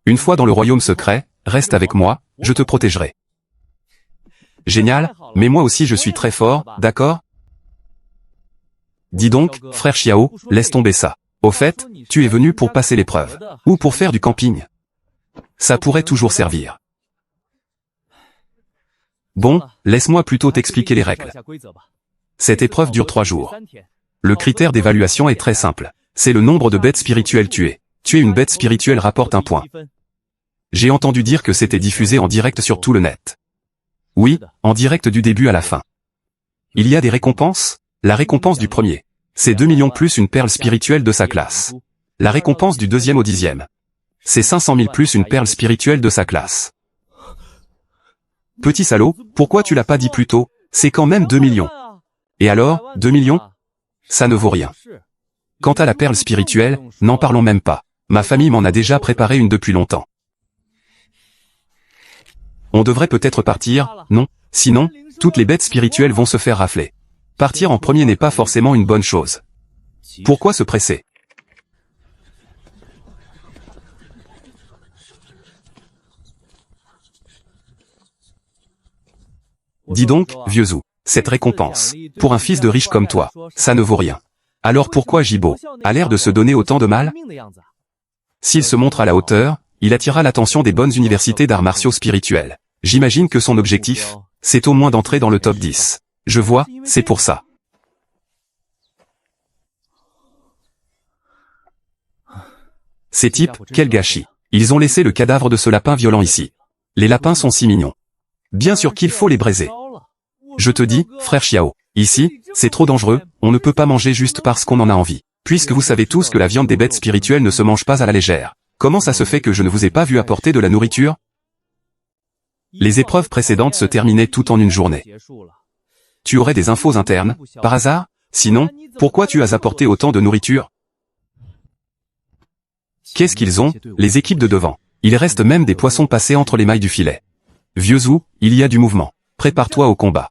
Une fois dans le royaume secret, reste avec moi, je te protégerai. Génial, mais moi aussi je suis très fort, d'accord? Dis donc, frère Xiao, laisse tomber ça. Au fait, tu es venu pour passer l'épreuve. Ou pour faire du camping. Ça pourrait toujours servir. Bon, laisse-moi plutôt t'expliquer les règles. Cette épreuve dure 3 jours. Le critère d'évaluation est très simple. C'est le nombre de bêtes spirituelles tuées. Tuer une bête spirituelle rapporte 1 point. J'ai entendu dire que c'était diffusé en direct sur tout le net. Oui, en direct du début à la fin. Il y a des récompenses? La récompense du premier, c'est 2 millions plus une perle spirituelle de sa classe. La récompense du deuxième au 10e, c'est 500 000 plus une perle spirituelle de sa classe. Petit salaud, pourquoi tu l'as pas dit plus tôt? C'est quand même 2 millions. Et alors, 2 millions? Ça ne vaut rien. Quant à la perle spirituelle, n'en parlons même pas. Ma famille m'en a déjà préparé une depuis longtemps. On devrait peut-être partir, non? Sinon, toutes les bêtes spirituelles vont se faire rafler. Partir en premier n'est pas forcément une bonne chose. Pourquoi se presser? Dis donc, vieux Zou, cette récompense, pour un fils de riche comme toi, ça ne vaut rien. Alors pourquoi Jibo a l'air de se donner autant de mal? S'il se montre à la hauteur, il attirera l'attention des bonnes universités d'arts martiaux spirituels. J'imagine que son objectif, c'est au moins d'entrer dans le top 10. Je vois, c'est pour ça. Ces types, quel gâchis. Ils ont laissé le cadavre de ce lapin violent ici. Les lapins sont si mignons. Bien sûr qu'il faut les braiser. Je te dis, frère Xiao, ici, c'est trop dangereux, on ne peut pas manger juste parce qu'on en a envie. Puisque vous savez tous que la viande des bêtes spirituelles ne se mange pas à la légère. Comment ça se fait que je ne vous ai pas vu apporter de la nourriture? Les épreuves précédentes se terminaient tout en une journée. Tu aurais des infos internes, par hasard? Sinon, pourquoi tu as apporté autant de nourriture? Qu'est-ce qu'ils ont, les équipes de devant? Il reste même des poissons passés entre les mailles du filet. Vieux Zou, il y a du mouvement. Prépare-toi au combat.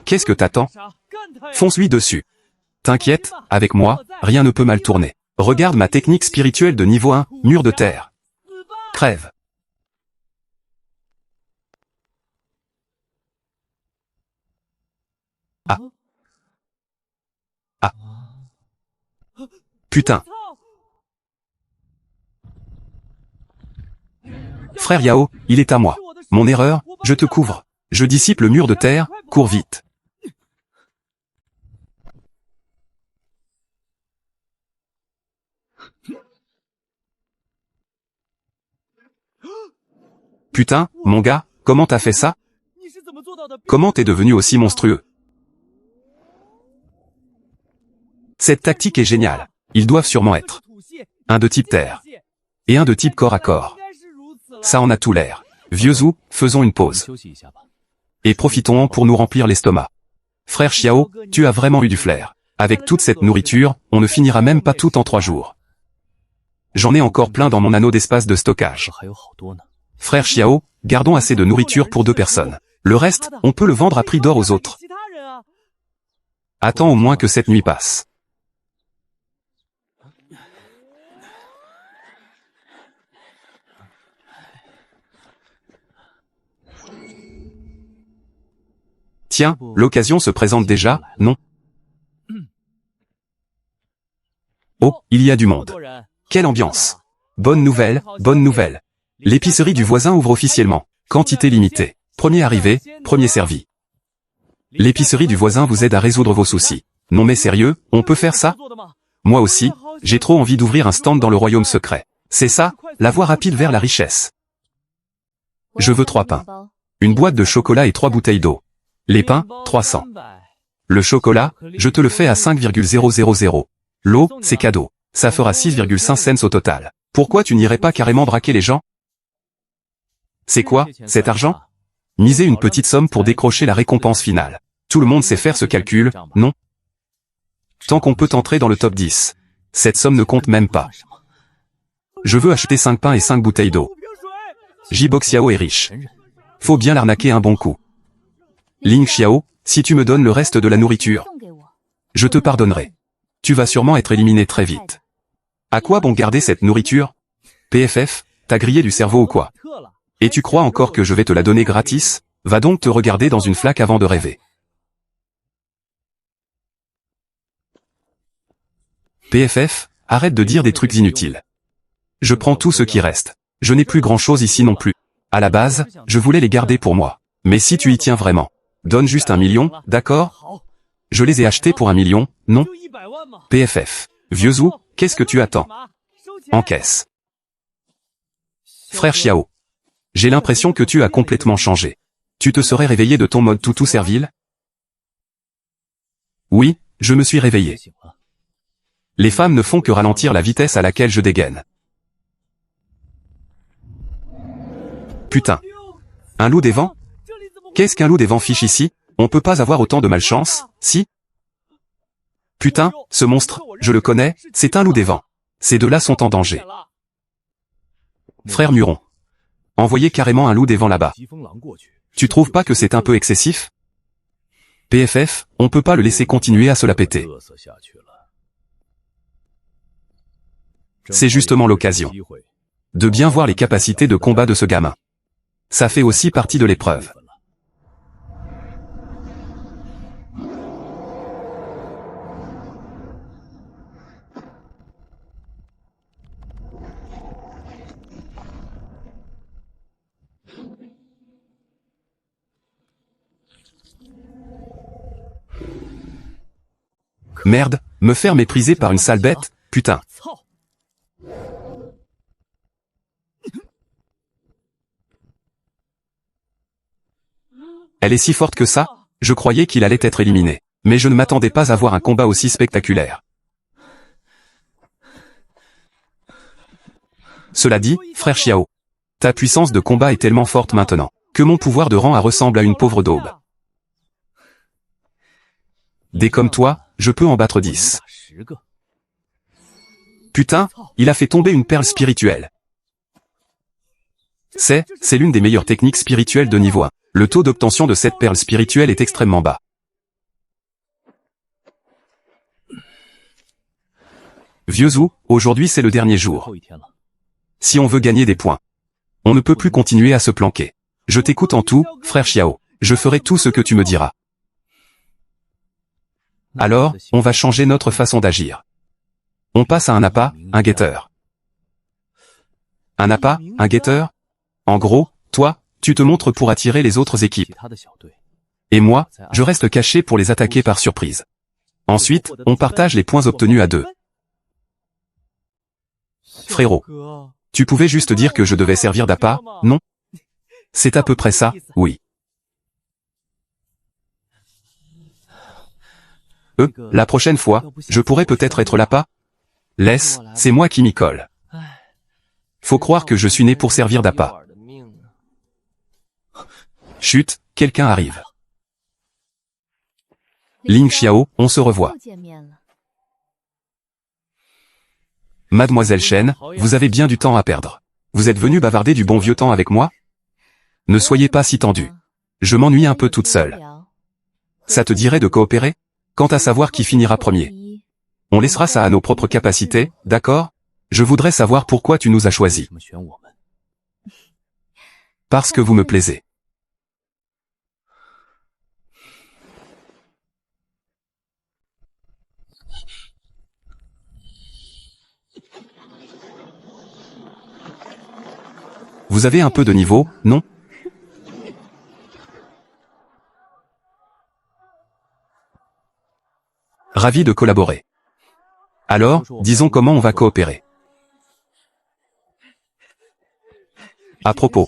Qu'est-ce que t'attends? Fonce-lui dessus. T'inquiète, avec moi, rien ne peut mal tourner. Regarde ma technique spirituelle de niveau 1, mur de terre. Crève. Ah. Ah. Putain. Frère Yao, il est à moi. Mon erreur, je te couvre. Je dissipe le mur de terre, cours vite. Putain, mon gars, comment t'as fait ça? Comment t'es devenu aussi monstrueux? Cette tactique est géniale. Ils doivent sûrement être un de type terre et un de type corps à corps. Ça en a tout l'air. Vieux Zou, faisons une pause. Et profitons-en pour nous remplir l'estomac. Frère Xiao, tu as vraiment eu du flair. Avec toute cette nourriture, on ne finira même pas tout en 3 jours. J'en ai encore plein dans mon anneau d'espace de stockage. Frère Xiao, gardons assez de nourriture pour 2 personnes. Le reste, on peut le vendre à prix d'or aux autres. Attends au moins que cette nuit passe. Tiens, l'occasion se présente déjà, non? Oh, il y a du monde. Quelle ambiance. Bonne nouvelle, bonne nouvelle. L'épicerie du voisin ouvre officiellement. Quantité limitée. Premier arrivé, premier servi. L'épicerie du voisin vous aide à résoudre vos soucis. Non mais sérieux, on peut faire ça? Moi aussi, j'ai trop envie d'ouvrir un stand dans le royaume secret. C'est ça, la voie rapide vers la richesse. Je veux 3 pains. Une boîte de chocolat et 3 bouteilles d'eau. Les pains, 300. Le chocolat, je te le fais à 5,000. L'eau, c'est cadeau. Ça fera 6,5 cents au total. Pourquoi tu n'irais pas carrément braquer les gens? C'est quoi, cet argent? Misez une petite somme pour décrocher la récompense finale. Tout le monde sait faire ce calcul, non? Tant qu'on peut entrer dans le top 10. Cette somme ne compte même pas. Je veux acheter 5 pains et 5 bouteilles d'eau. Jibo Xiao est riche. Faut bien l'arnaquer un bon coup. Ling Xiao, si tu me donnes le reste de la nourriture, je te pardonnerai. Tu vas sûrement être éliminé très vite. À quoi bon garder cette nourriture? PFF, t'as grillé du cerveau ou quoi? Et tu crois encore que je vais te la donner gratis? Va donc te regarder dans une flaque avant de rêver. PFF, arrête de dire des trucs inutiles. Je prends tout ce qui reste. Je n'ai plus grand-chose ici non plus. À la base, je voulais les garder pour moi. Mais si tu y tiens vraiment, donne juste 1 million, d'accord? Je les ai achetés pour 1 million, non? PFF. Vieux Zhou, qu'est-ce que tu attends? Encaisse. Frère Xiao. J'ai l'impression que tu as complètement changé. Tu te serais réveillé de ton mode toutou servile? Oui, je me suis réveillé. Les femmes ne font que ralentir la vitesse à laquelle je dégaine. Putain. Un loup des vents? Qu'est-ce qu'un loup des vents fiche ici? On peut pas avoir autant de malchance, si? Putain, ce monstre, je le connais, c'est un loup des vents. Ces deux-là sont en danger. Frère Muron. Envoyez carrément un loup des vents là-bas. Tu trouves pas que c'est un peu excessif? PFF, on peut pas le laisser continuer à se la péter. C'est justement l'occasion de bien voir les capacités de combat de ce gamin. Ça fait aussi partie de l'épreuve. Merde, me faire mépriser par une sale bête, putain. Elle est si forte que ça? Je croyais qu'il allait être éliminé. Mais je ne m'attendais pas à voir un combat aussi spectaculaire. Cela dit, frère Xiao, ta puissance de combat est tellement forte maintenant, que mon pouvoir de rang ressemble à une pauvre daube. Des comme toi, je peux en battre 10. Putain, il a fait tomber une perle spirituelle. C'est l'une des meilleures techniques spirituelles de niveau 1. Le taux d'obtention de cette perle spirituelle est extrêmement bas. Vieux Zhou, aujourd'hui c'est le dernier jour. Si on veut gagner des points, on ne peut plus continuer à se planquer. Je t'écoute en tout, frère Xiao. Je ferai tout ce que tu me diras. Alors, on va changer notre façon d'agir. On passe à un appât, un guetteur. Un appât, un guetteur? En gros, toi, tu te montres pour attirer les autres équipes. Et moi, je reste caché pour les attaquer par surprise. Ensuite, on partage les points obtenus à deux. Frérot, tu pouvais juste dire que je devais servir d'appât, non? C'est à peu près ça, oui. La prochaine fois, je pourrais peut-être être l'appât? Laisse, c'est moi qui m'y colle. Faut croire que je suis né pour servir d'appât. Chut, quelqu'un arrive. Ling Xiao, on se revoit. Mademoiselle Shen, vous avez bien du temps à perdre. Vous êtes venu bavarder du bon vieux temps avec moi? Ne soyez pas si tendu. Je m'ennuie un peu toute seule. Ça te dirait de coopérer? Quant à savoir qui finira premier. On laissera ça à nos propres capacités, d'accord? Je voudrais savoir pourquoi tu nous as choisis. Parce que vous me plaisez. Vous avez un peu de niveau, non? Ravi de collaborer. Alors, disons comment on va coopérer. À propos.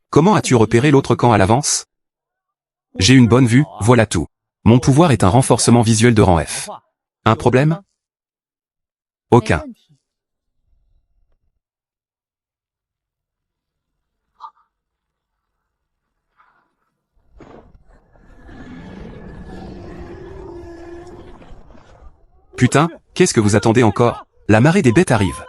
Comment as-tu repéré l'autre camp à l'avance? J'ai une bonne vue, voilà tout. Mon pouvoir est un renforcement visuel de rang F. Un problème? Aucun. Putain, qu'est-ce que vous attendez encore? La marée des bêtes arrive.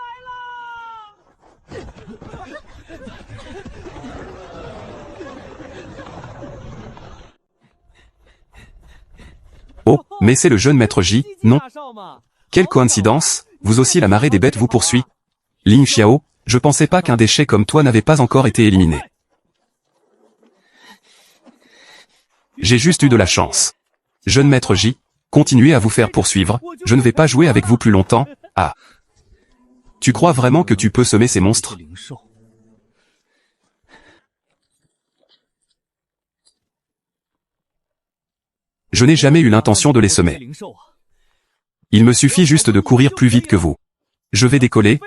Oh, mais c'est le jeune maître J, non? Quelle coïncidence, vous aussi la marée des bêtes vous poursuit. Ling Xiao, je pensais pas qu'un déchet comme toi n'avait pas encore été éliminé. J'ai juste eu de la chance. Jeune maître J, continuez à vous faire poursuivre, je ne vais pas jouer avec vous plus longtemps. Ah. Tu crois vraiment que tu peux semer ces monstres? Je n'ai jamais eu l'intention de les semer. Il me suffit juste de courir plus vite que vous. Je vais décoller,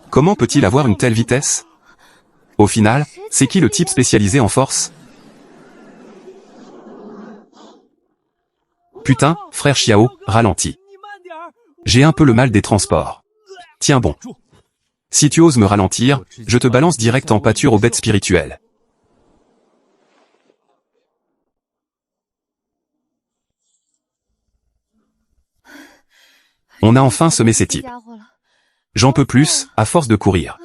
Comment peut-il avoir une telle vitesse? Au final, c'est qui le type spécialisé en force? Putain, frère Xiao, ralentis. J'ai un peu le mal des transports. Tiens bon. Si tu oses me ralentir, je te balance direct en pâture aux bêtes spirituelles. On a enfin semé ces types. J'en peux plus, à force de courir.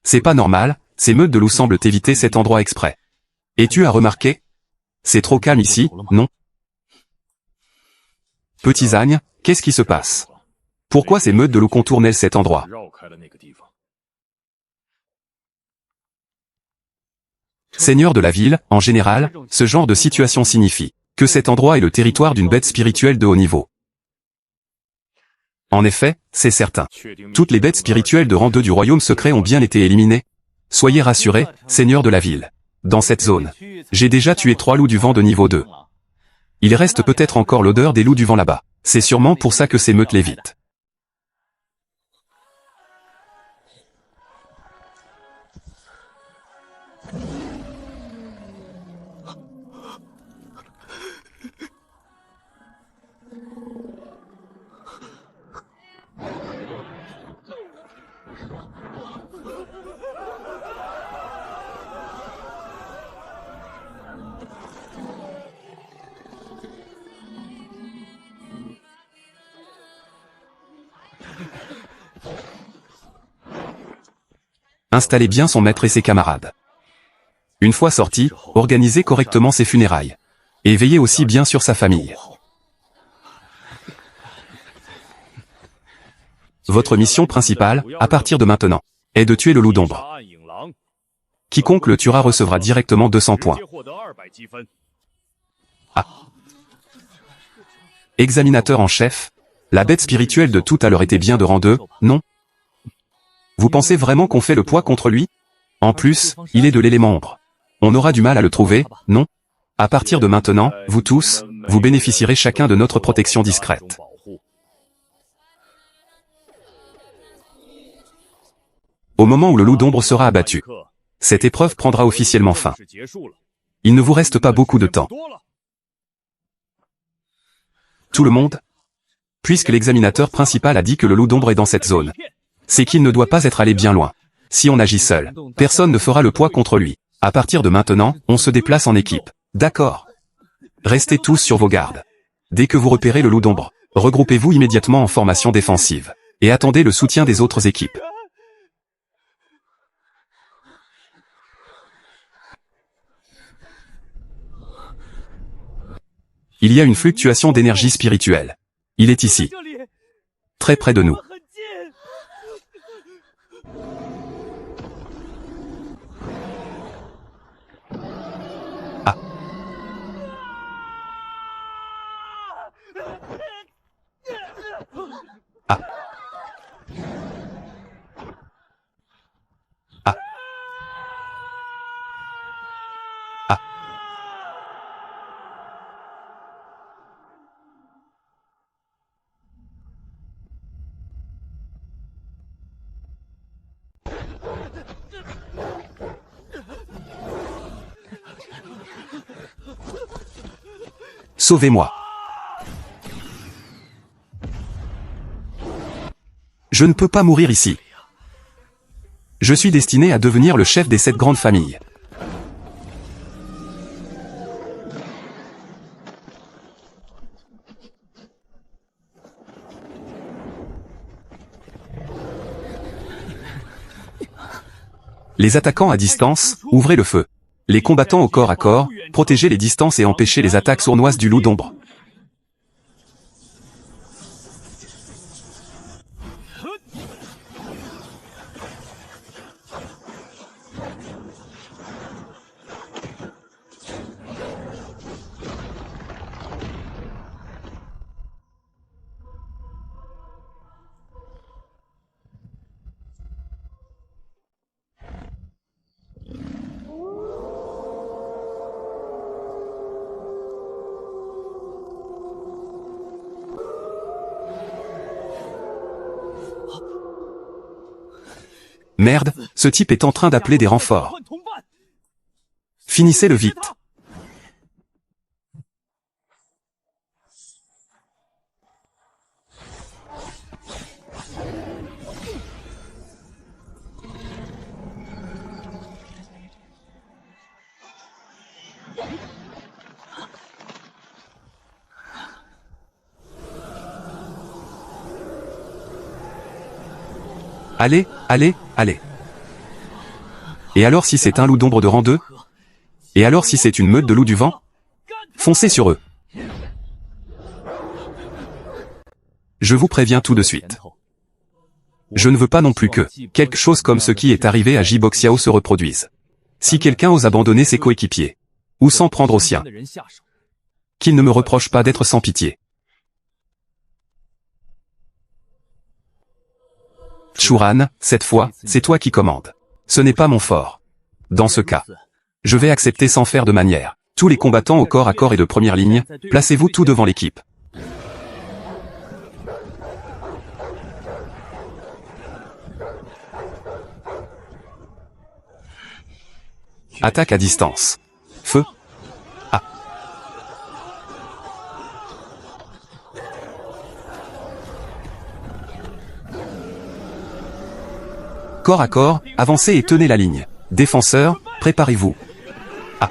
C'est pas normal, ces meutes de loups semblent éviter cet endroit exprès. Et tu as remarqué? C'est trop calme ici, non? Petits ânes, qu'est-ce qui se passe? Pourquoi ces meutes de loups contournent-elles cet endroit? Seigneur de la ville, en général, ce genre de situation signifie que cet endroit est le territoire d'une bête spirituelle de haut niveau. En effet, c'est certain. Toutes les bêtes spirituelles de rang 2 du royaume secret ont bien été éliminées. Soyez rassurés, seigneur de la ville. Dans cette zone, j'ai déjà tué 3 loups du vent de niveau 2. Il reste peut-être encore l'odeur des loups du vent là-bas. C'est sûrement pour ça que ces meutes l'évitent. Installez bien son maître et ses camarades. Une fois sorti, organisez correctement ses funérailles. Et veillez aussi bien sur sa famille. Votre mission principale, à partir de maintenant, est de tuer le loup d'ombre. Quiconque le tuera recevra directement 200 points. Ah. Examinateur en chef, la bête spirituelle de tout à l'heure était bien de rang 2, non? Vous pensez vraiment qu'on fait le poids contre lui? En plus, il est de l'élément ombre. On aura du mal à le trouver, non? À partir de maintenant, vous tous, vous bénéficierez chacun de notre protection discrète. Au moment où le loup d'ombre sera abattu, cette épreuve prendra officiellement fin. Il ne vous reste pas beaucoup de temps. Tout le monde? Puisque l'examinateur principal a dit que le loup d'ombre est dans cette zone, c'est qu'il ne doit pas être allé bien loin. Si on agit seul, personne ne fera le poids contre lui. À partir de maintenant, on se déplace en équipe. D'accord. Restez tous sur vos gardes. Dès que vous repérez le loup d'ombre, regroupez-vous immédiatement en formation défensive. Et attendez le soutien des autres équipes. Il y a une fluctuation d'énergie spirituelle. Il est ici. Très près de nous. Sauvez-moi. Je ne peux pas mourir ici. Je suis destiné à devenir le chef des 7 grandes familles. Les attaquants à distance, ouvrez le feu. Les combattants au corps à corps, protégez les distances et empêchez les attaques sournoises du loup d'ombre. Merde, ce type est en train d'appeler des renforts. Finissez-le vite. Allez, allez, allez. Et alors si c'est un loup d'ombre de rang 2? Et alors si c'est une meute de loups du vent? Foncez sur eux. Je vous préviens tout de suite. Je ne veux pas non plus que quelque chose comme ce qui est arrivé à Jiboxiao se reproduise. Si quelqu'un ose abandonner ses coéquipiers, ou s'en prendre aux siens, qu'il ne me reproche pas d'être sans pitié. Shuran, cette fois, c'est toi qui commandes. Ce n'est pas mon fort. Dans ce cas, je vais accepter sans faire de manière. Tous les combattants au corps à corps et de première ligne, placez-vous tout devant l'équipe. Attaque à distance. Feu. A. Corps à corps, avancez et tenez la ligne. Défenseurs, préparez-vous. A.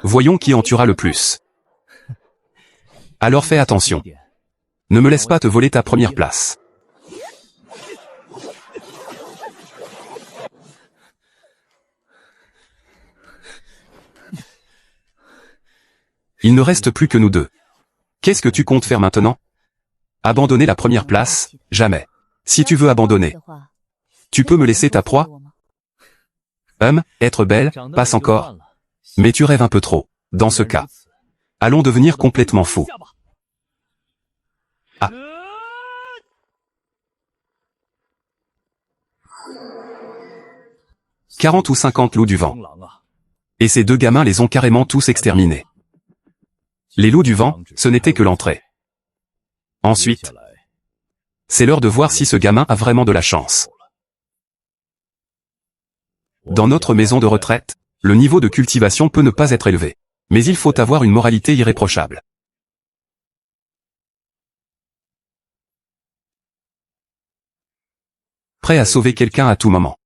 Voyons qui en tuera le plus. Alors fais attention. Ne me laisse pas te voler ta première place. Il ne reste plus que nous deux. Qu'est-ce que tu comptes faire maintenant? Abandonner la première place? Jamais. Si tu veux abandonner, tu peux me laisser ta proie? Être belle, passe encore. Mais tu rêves un peu trop. Dans ce cas, allons devenir complètement fous. Ah. « 40 ou 50 loups du vent. Et ces deux gamins les ont carrément tous exterminés. Les loups du vent, ce n'était que l'entrée. Ensuite, c'est l'heure de voir si ce gamin a vraiment de la chance. Dans notre maison de retraite, le niveau de cultivation peut ne pas être élevé. Mais il faut avoir une moralité irréprochable. Prêt à sauver quelqu'un à tout moment.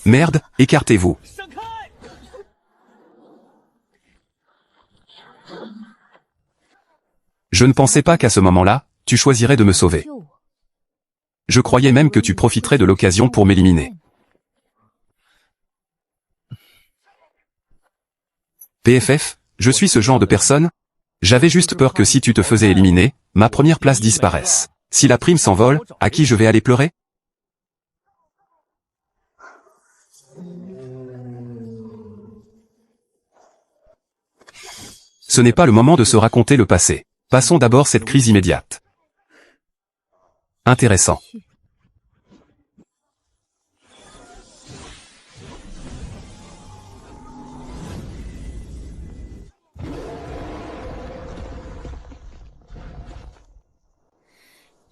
Merde, écartez-vous. Je ne pensais pas qu'à ce moment-là, tu choisirais de me sauver. Je croyais même que tu profiterais de l'occasion pour m'éliminer. PFF, je suis ce genre de personne? J'avais juste peur que si tu te faisais éliminer, ma première place disparaisse. Si la prime s'envole, à qui je vais aller pleurer? Ce n'est pas le moment de se raconter le passé. Passons d'abord cette crise immédiate. Intéressant.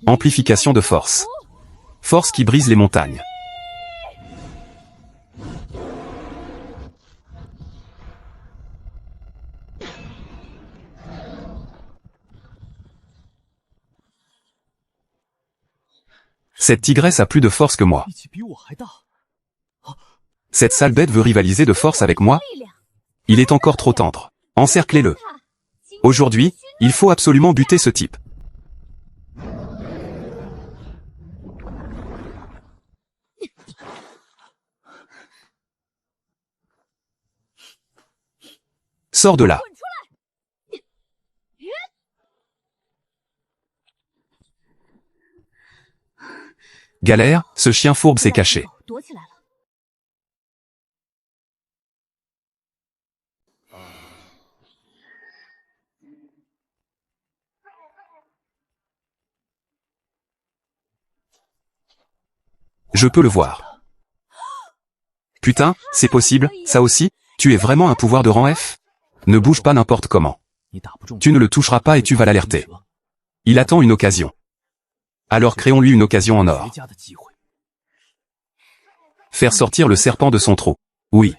Amplification de force. Force qui brise les montagnes. Cette tigresse a plus de force que moi. Cette sale bête veut rivaliser de force avec moi. Il est encore trop tendre. Encerclez-le. Aujourd'hui, il faut absolument buter ce type. Sors de là. Galère, ce chien fourbe s'est caché. Je peux le voir. Putain, c'est possible, ça aussi? Tu es vraiment un pouvoir de rang F? Ne bouge pas n'importe comment. Tu ne le toucheras pas et tu vas l'alerter. Il attend une occasion. Alors créons-lui une occasion en or. Faire sortir le serpent de son trou. Oui.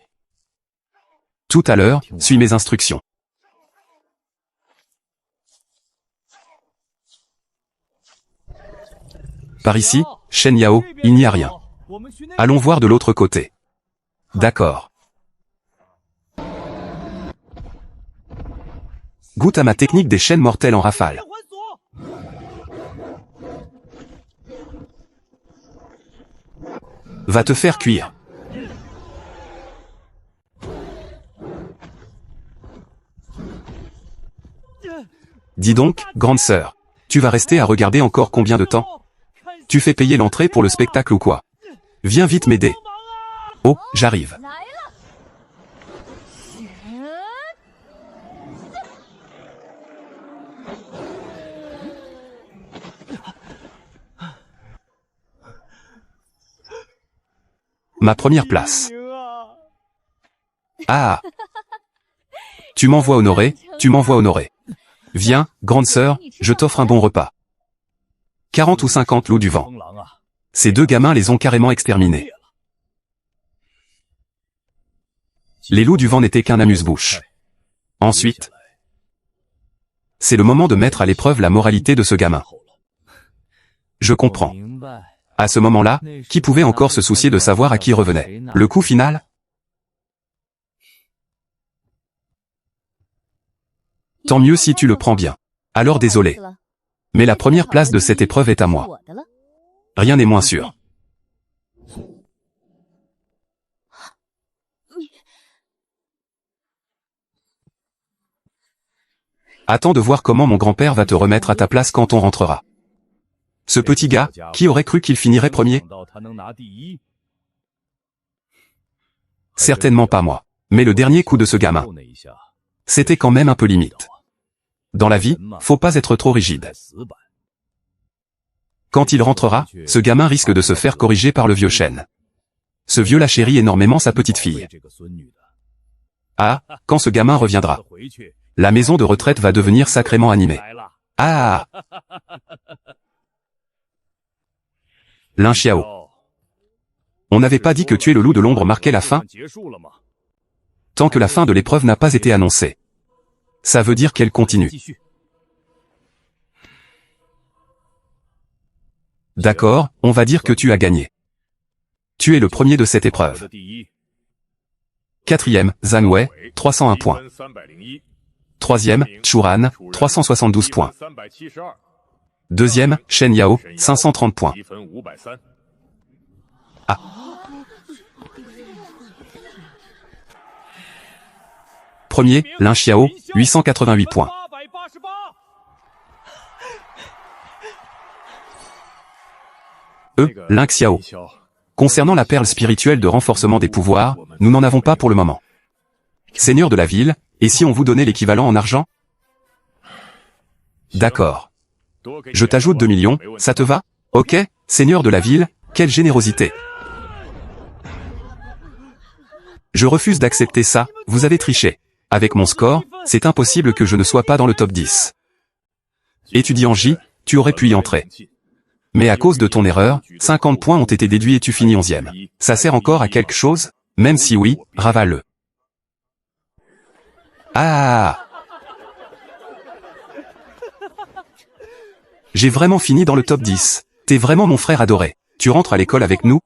Tout à l'heure, suis mes instructions. Par ici, Shen Yao, il n'y a rien. Allons voir de l'autre côté. D'accord. Goûte à ma technique des chaînes mortelles en rafale. Va te faire cuire. Dis donc, grande sœur, tu vas rester à regarder encore combien de temps? Tu fais payer l'entrée pour le spectacle ou quoi? Viens vite m'aider. Oh, j'arrive. Ma première place. Ah! Tu m'envoies honorer, tu m'envoies honorer. Viens, grande sœur, je t'offre un bon repas. 40 ou 50 loups du vent. Ces deux gamins les ont carrément exterminés. Les loups du vent n'étaient qu'un amuse-bouche. Ensuite, c'est le moment de mettre à l'épreuve la moralité de ce gamin. Je comprends. À ce moment-là, qui pouvait encore se soucier de savoir à qui revenait le coup final? Tant mieux si tu le prends bien. Alors désolé. Mais la première place de cette épreuve est à moi. Rien n'est moins sûr. Attends de voir comment mon grand-père va te remettre à ta place quand on rentrera. Ce petit gars, qui aurait cru qu'il finirait premier? Certainement pas moi. Mais le dernier coup de ce gamin, c'était quand même un peu limite. Dans la vie, faut pas être trop rigide. Quand il rentrera, ce gamin risque de se faire corriger par le vieux Shen. Ce vieux la chérit énormément sa petite fille. Ah, quand ce gamin reviendra, la maison de retraite va devenir sacrément animée. Ah! Lin Xiao. On n'avait pas dit que tuer le loup de l'ombre marquait la fin? Tant que la fin de l'épreuve n'a pas été annoncée. Ça veut dire qu'elle continue. D'accord, on va dire que tu as gagné. Tu es le premier de cette épreuve. Quatrième, Zhang Wei, 301 points. Troisième, Churan, 372 points. Deuxième, Shen Yao, 530 points. Ah. Premier, Lin Xiao, 888 points. Lin Xiao. Concernant la perle spirituelle de renforcement des pouvoirs, nous n'en avons pas pour le moment. Seigneur de la ville, et si on vous donnait l'équivalent en argent? D'accord. Je t'ajoute 2 millions, ça te va? Ok, seigneur de la ville, quelle générosité. Je refuse d'accepter ça, vous avez triché. Avec mon score, c'est impossible que je ne sois pas dans le top 10. Étudiant J, tu aurais pu y entrer. Mais à cause de ton erreur, 50 points ont été déduits et tu finis 11e. Ça sert encore à quelque chose? Même si oui, ravale-le. Ah! J'ai vraiment fini dans le top 10. T'es vraiment mon frère adoré. Tu rentres à l'école avec nous?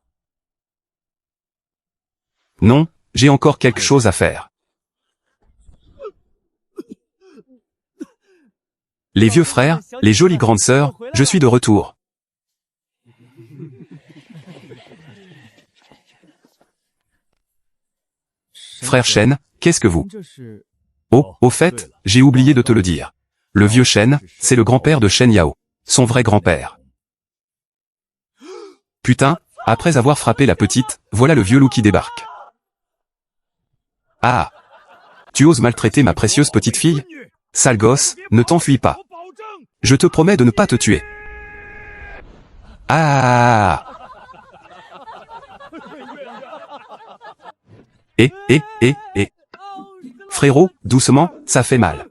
Non, j'ai encore quelque chose à faire. Les vieux frères, les jolies grandes sœurs, je suis de retour. Frère Shen, qu'est-ce que vous... Oh, au fait, j'ai oublié de te le dire. Le vieux Shen, c'est le grand-père de Shen Yao. Son vrai grand-père. Putain, après avoir frappé la petite, voilà le vieux loup qui débarque. Ah! Tu oses maltraiter ma précieuse petite fille? Sale gosse, ne t'enfuis pas. Je te promets de ne pas te tuer. Ah! Eh. Frérot, doucement, ça fait mal.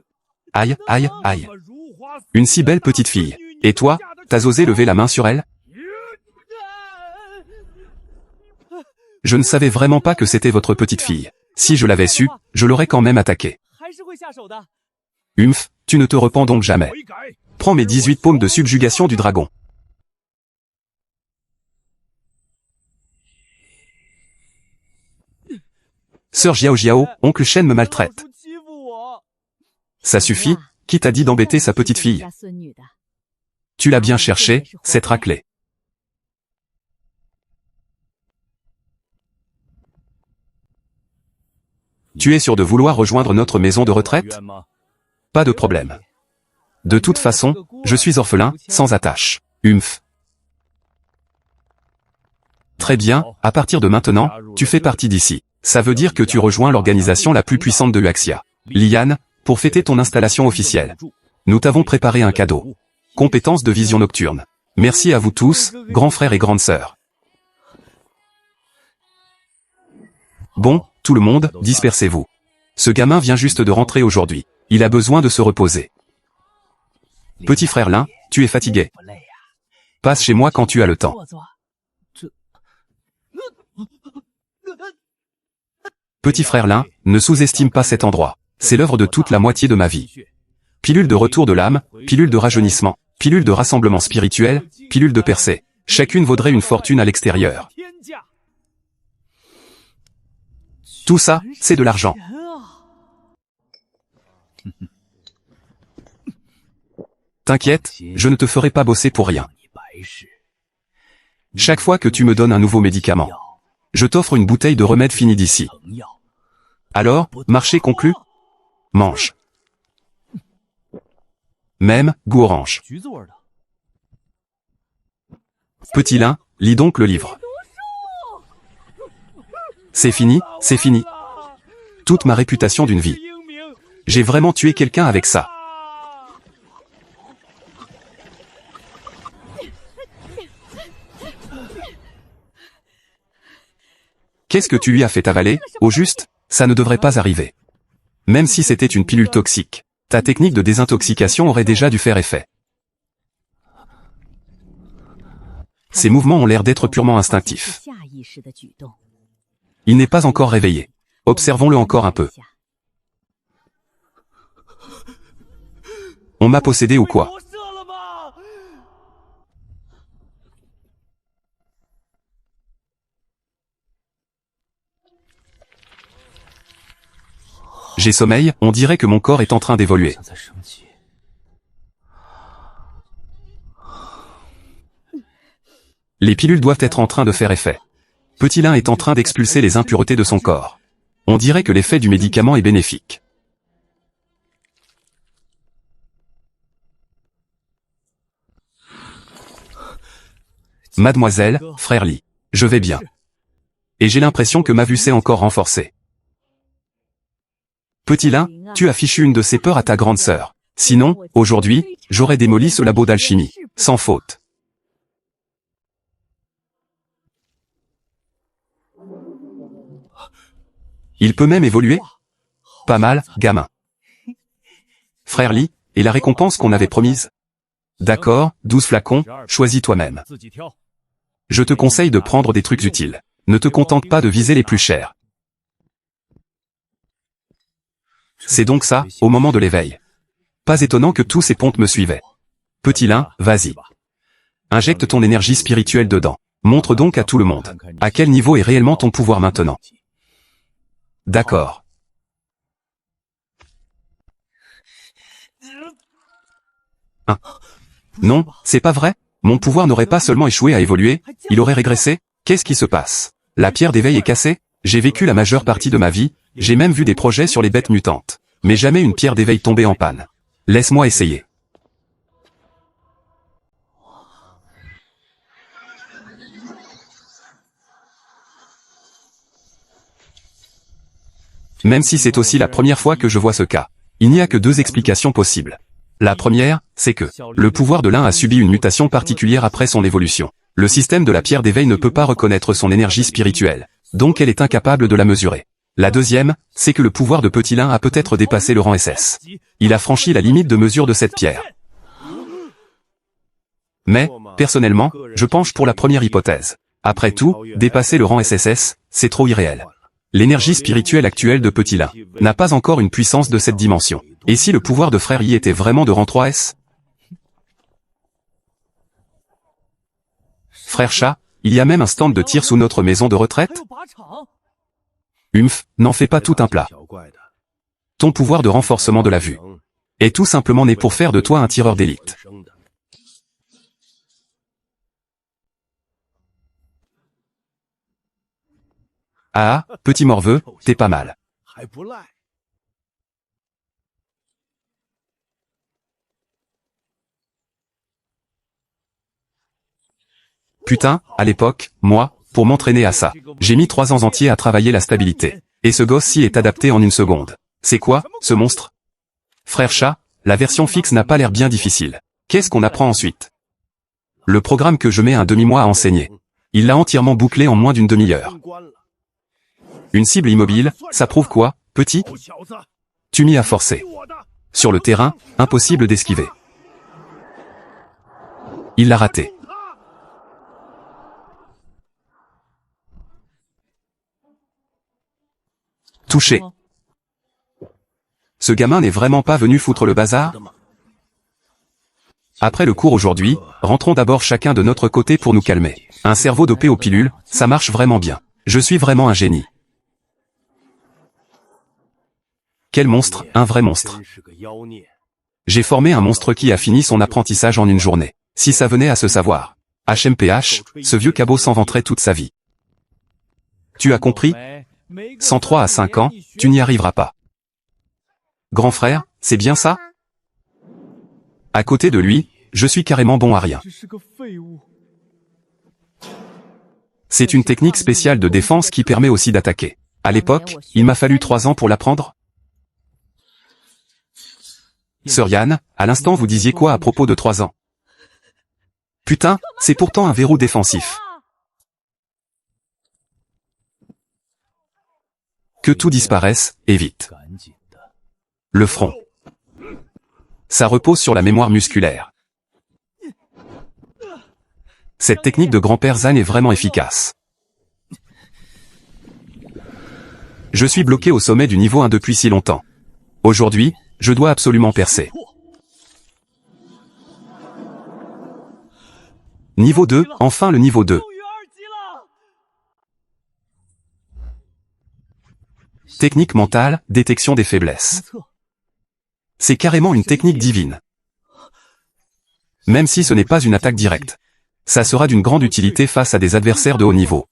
Aïe, aïe, aïe. Une si belle petite fille. Et toi, t'as osé lever la main sur elle? Je ne savais vraiment pas que c'était votre petite fille. Si je l'avais su, je l'aurais quand même attaqué. Humph, tu ne te repens donc jamais. Prends mes 18 paumes de subjugation du dragon. Sœur Jiao, oncle Shen me maltraite. Ça suffit, qui t'a dit d'embêter sa petite fille? Tu l'as bien cherché, cette raclée. Tu es sûr de vouloir rejoindre notre maison de retraite? Pas de problème. De toute façon, je suis orphelin, sans attache. Humph. Très bien, à partir de maintenant, tu fais partie d'ici. Ça veut dire que tu rejoins l'organisation la plus puissante de Huaxia. Liane, pour fêter ton installation officielle. Nous t'avons préparé un cadeau. Compétence de vision nocturne. Merci à vous tous, grands frères et grandes sœurs. Bon, tout le monde, dispersez-vous. Ce gamin vient juste de rentrer aujourd'hui. Il a besoin de se reposer. Petit frère Lin, tu es fatigué. Passe chez moi quand tu as le temps. Petit frère Lin, ne sous-estime pas cet endroit. C'est l'œuvre de toute la moitié de ma vie. Pilule de retour de l'âme, pilule de rajeunissement, pilule de rassemblement spirituel, pilule de percée. Chacune vaudrait une fortune à l'extérieur. Tout ça, c'est de l'argent. T'inquiète, je ne te ferai pas bosser pour rien. Chaque fois que tu me donnes un nouveau médicament, je t'offre une bouteille de remède fini d'ici. Alors, marché conclu? Mange. Même, goût orange. Petit Lin, lis donc le livre. C'est fini, c'est fini. Toute ma réputation d'une vie. J'ai vraiment tué quelqu'un avec ça. Qu'est-ce que tu lui as fait avaler, au juste? Ça ne devrait pas arriver. Même si c'était une pilule toxique, ta technique de désintoxication aurait déjà dû faire effet. Ses mouvements ont l'air d'être purement instinctifs. Il n'est pas encore réveillé. Observons-le encore un peu. On m'a possédé ou quoi? J'ai sommeil, on dirait que mon corps est en train d'évoluer. Les pilules doivent être en train de faire effet. Petit Lin est en train d'expulser les impuretés de son corps. On dirait que l'effet du médicament est bénéfique. Mademoiselle, frère Li, je vais bien. Et j'ai l'impression que ma vue s'est encore renforcée. Petit Lin, tu as fichu une de ces peurs à ta grande sœur. Sinon, aujourd'hui, j'aurais démoli ce labo d'alchimie. Sans faute. Il peut même évoluer? Pas mal, gamin. Frère Li, et la récompense qu'on avait promise? D'accord, 12 flacons, choisis toi-même. Je te conseille de prendre des trucs utiles. Ne te contente pas de viser les plus chers. C'est donc ça, au moment de l'éveil. Pas étonnant que tous ces pontes me suivaient. Petit lin, vas-y. Injecte ton énergie spirituelle dedans. Montre donc à tout le monde. À quel niveau est réellement ton pouvoir maintenant? D'accord. Hein? Non, c'est pas vrai? Mon pouvoir n'aurait pas seulement échoué à évoluer, il aurait régressé? Qu'est-ce qui se passe? La pierre d'éveil est cassée? J'ai vécu la majeure partie de ma vie, j'ai même vu des projets sur les bêtes mutantes. Mais jamais une pierre d'éveil tombée en panne. Laisse-moi essayer. Même si c'est aussi la première fois que je vois ce cas. Il n'y a que deux explications possibles. La première, c'est que le pouvoir de l'un a subi une mutation particulière après son évolution. Le système de la pierre d'éveil ne peut pas reconnaître son énergie spirituelle, donc elle est incapable de la mesurer. La deuxième, c'est que le pouvoir de Petit Lin a peut-être dépassé le rang SS. Il a franchi la limite de mesure de cette pierre. Mais, personnellement, je penche pour la première hypothèse. Après tout, dépasser le rang SSS, c'est trop irréel. L'énergie spirituelle actuelle de Petit Lin n'a pas encore une puissance de cette dimension. Et si le pouvoir de Frère Yi était vraiment de rang 3S? Frère Chat, il y a même un stand de tir sous notre maison de retraite? N'en fais pas tout un plat. Ton pouvoir de renforcement de la vue est tout simplement né pour faire de toi un tireur d'élite. Ah, petit morveux, t'es pas mal. Putain, à l'époque, moi, pour m'entraîner à ça, j'ai mis 3 ans entiers à travailler la stabilité. Et ce gosse-ci est adapté en une seconde. C'est quoi, ce monstre? Frère Chat, la version fixe n'a pas l'air bien difficile. Qu'est-ce qu'on apprend ensuite? Le programme que je mets un demi-mois à enseigner. Il l'a entièrement bouclé en moins d'une demi-heure. Une cible immobile, ça prouve quoi, petit? Tu m'y as forcé. Sur le terrain, impossible d'esquiver. Il l'a raté. Touché. Ce gamin n'est vraiment pas venu foutre le bazar? Après le cours aujourd'hui, rentrons d'abord chacun de notre côté pour nous calmer. Un cerveau dopé aux pilules, ça marche vraiment bien. Je suis vraiment un génie. Quel monstre, un vrai monstre. J'ai formé un monstre qui a fini son apprentissage en une journée. Si ça venait à se savoir. HMPH, ce vieux cabot s'en vanterait toute sa vie. Tu as compris? Sans 3 à 5 ans, tu n'y arriveras pas. Grand frère, c'est bien ça? À côté de lui, je suis carrément bon à rien. C'est une technique spéciale de défense qui permet aussi d'attaquer. À l'époque, il m'a fallu 3 ans pour l'apprendre. Sœur Yann, à l'instant vous disiez quoi à propos de 3 ans? Putain, c'est pourtant un verrou défensif. Que tout disparaisse, et vite. Le front. Ça repose sur la mémoire musculaire. Cette technique de grand-père Zan est vraiment efficace. Je suis bloqué au sommet du niveau 1 depuis si longtemps. Aujourd'hui, je dois absolument percer. Niveau 2, enfin le niveau 2. Technique mentale, détection des faiblesses. C'est carrément une technique divine. Même si ce n'est pas une attaque directe. Ça sera d'une grande utilité face à des adversaires de haut niveau.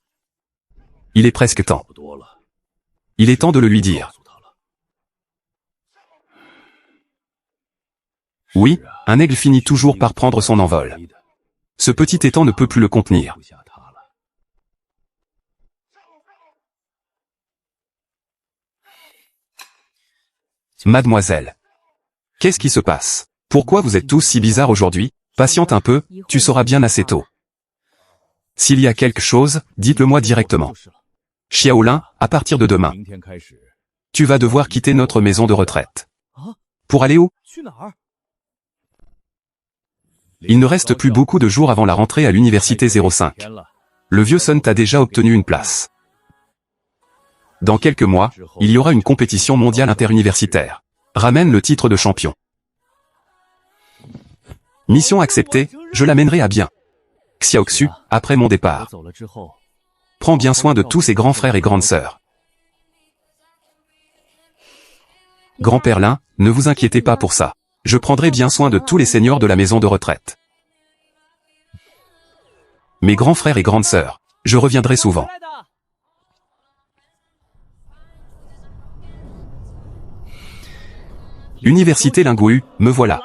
Il est presque temps. Il est temps de le lui dire. Oui, un aigle finit toujours par prendre son envol. Ce petit étang ne peut plus le contenir. Mademoiselle. Qu'est-ce qui se passe? Pourquoi vous êtes tous si bizarres aujourd'hui? Patiente un peu, tu sauras bien assez tôt. S'il y a quelque chose, dites-le-moi directement. Xiaolin, à partir de demain, tu vas devoir quitter notre maison de retraite. Pour aller où? Il ne reste plus beaucoup de jours avant la rentrée à l'université 05. Le vieux Sun t'a déjà obtenu une place. Dans quelques mois, il y aura une compétition mondiale interuniversitaire. Ramène le titre de champion. Mission acceptée, je l'amènerai à bien. Xiaoxu, après mon départ. Prends bien soin de tous ses grands frères et grandes sœurs. Grand-père Lin, ne vous inquiétez pas pour ça. Je prendrai bien soin de tous les seniors de la maison de retraite. Mes grands frères et grandes sœurs, je reviendrai souvent. Université Lingwu, me voilà.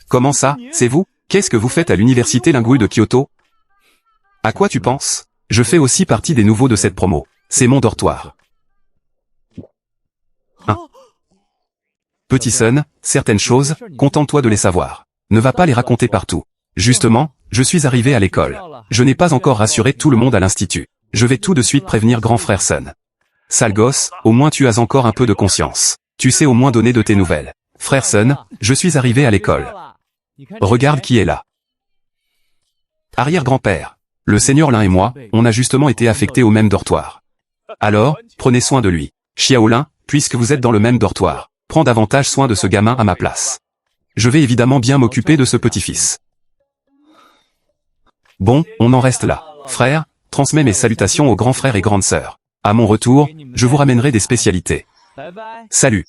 Comment ça, c'est vous? Qu'est-ce que vous faites à l'université Lingwu de Kyoto? À quoi tu penses? Je fais aussi partie des nouveaux de cette promo. C'est mon dortoir. Petit Sun, certaines choses, contente-toi de les savoir. Ne va pas les raconter partout. Justement, je suis arrivé à l'école. Je n'ai pas encore rassuré tout le monde à l'institut. Je vais tout de suite prévenir grand frère Sun. Sale gosse, au moins tu as encore un peu de conscience. Tu sais au moins donner de tes nouvelles. Frère Sun, je suis arrivé à l'école. Regarde qui est là. Arrière-grand-père. Le seigneur Lin et moi, on a justement été affectés au même dortoir. Alors, prenez soin de lui. Xiao Lin, puisque vous êtes dans le même dortoir, prends davantage soin de ce gamin à ma place. Je vais évidemment bien m'occuper de ce petit-fils. Bon, on en reste là. Frère, transmets mes salutations aux grands frères et grandes sœurs. À mon retour, je vous ramènerai des spécialités. Salut.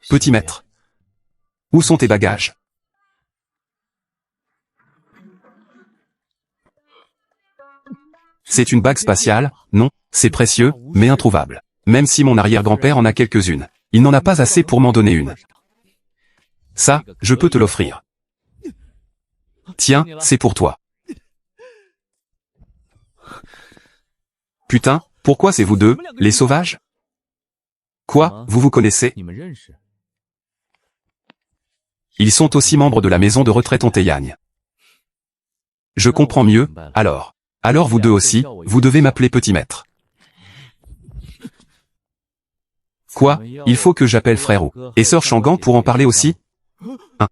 Petit maître. Où sont tes bagages? C'est une bague spatiale, non, c'est précieux, mais introuvable. Même si mon arrière-grand-père en a quelques-unes, il n'en a pas assez pour m'en donner une. Ça, je peux te l'offrir. Tiens, c'est pour toi. Putain, pourquoi c'est vous deux, les sauvages? Quoi, vous vous connaissez? Ils sont aussi membres de la maison de retraite Onteyagne. Je comprends mieux, alors. Alors vous deux aussi, vous devez m'appeler petit maître. Quoi, il faut que j'appelle frère Wu et sœur Shangang pour en parler aussi? Hein?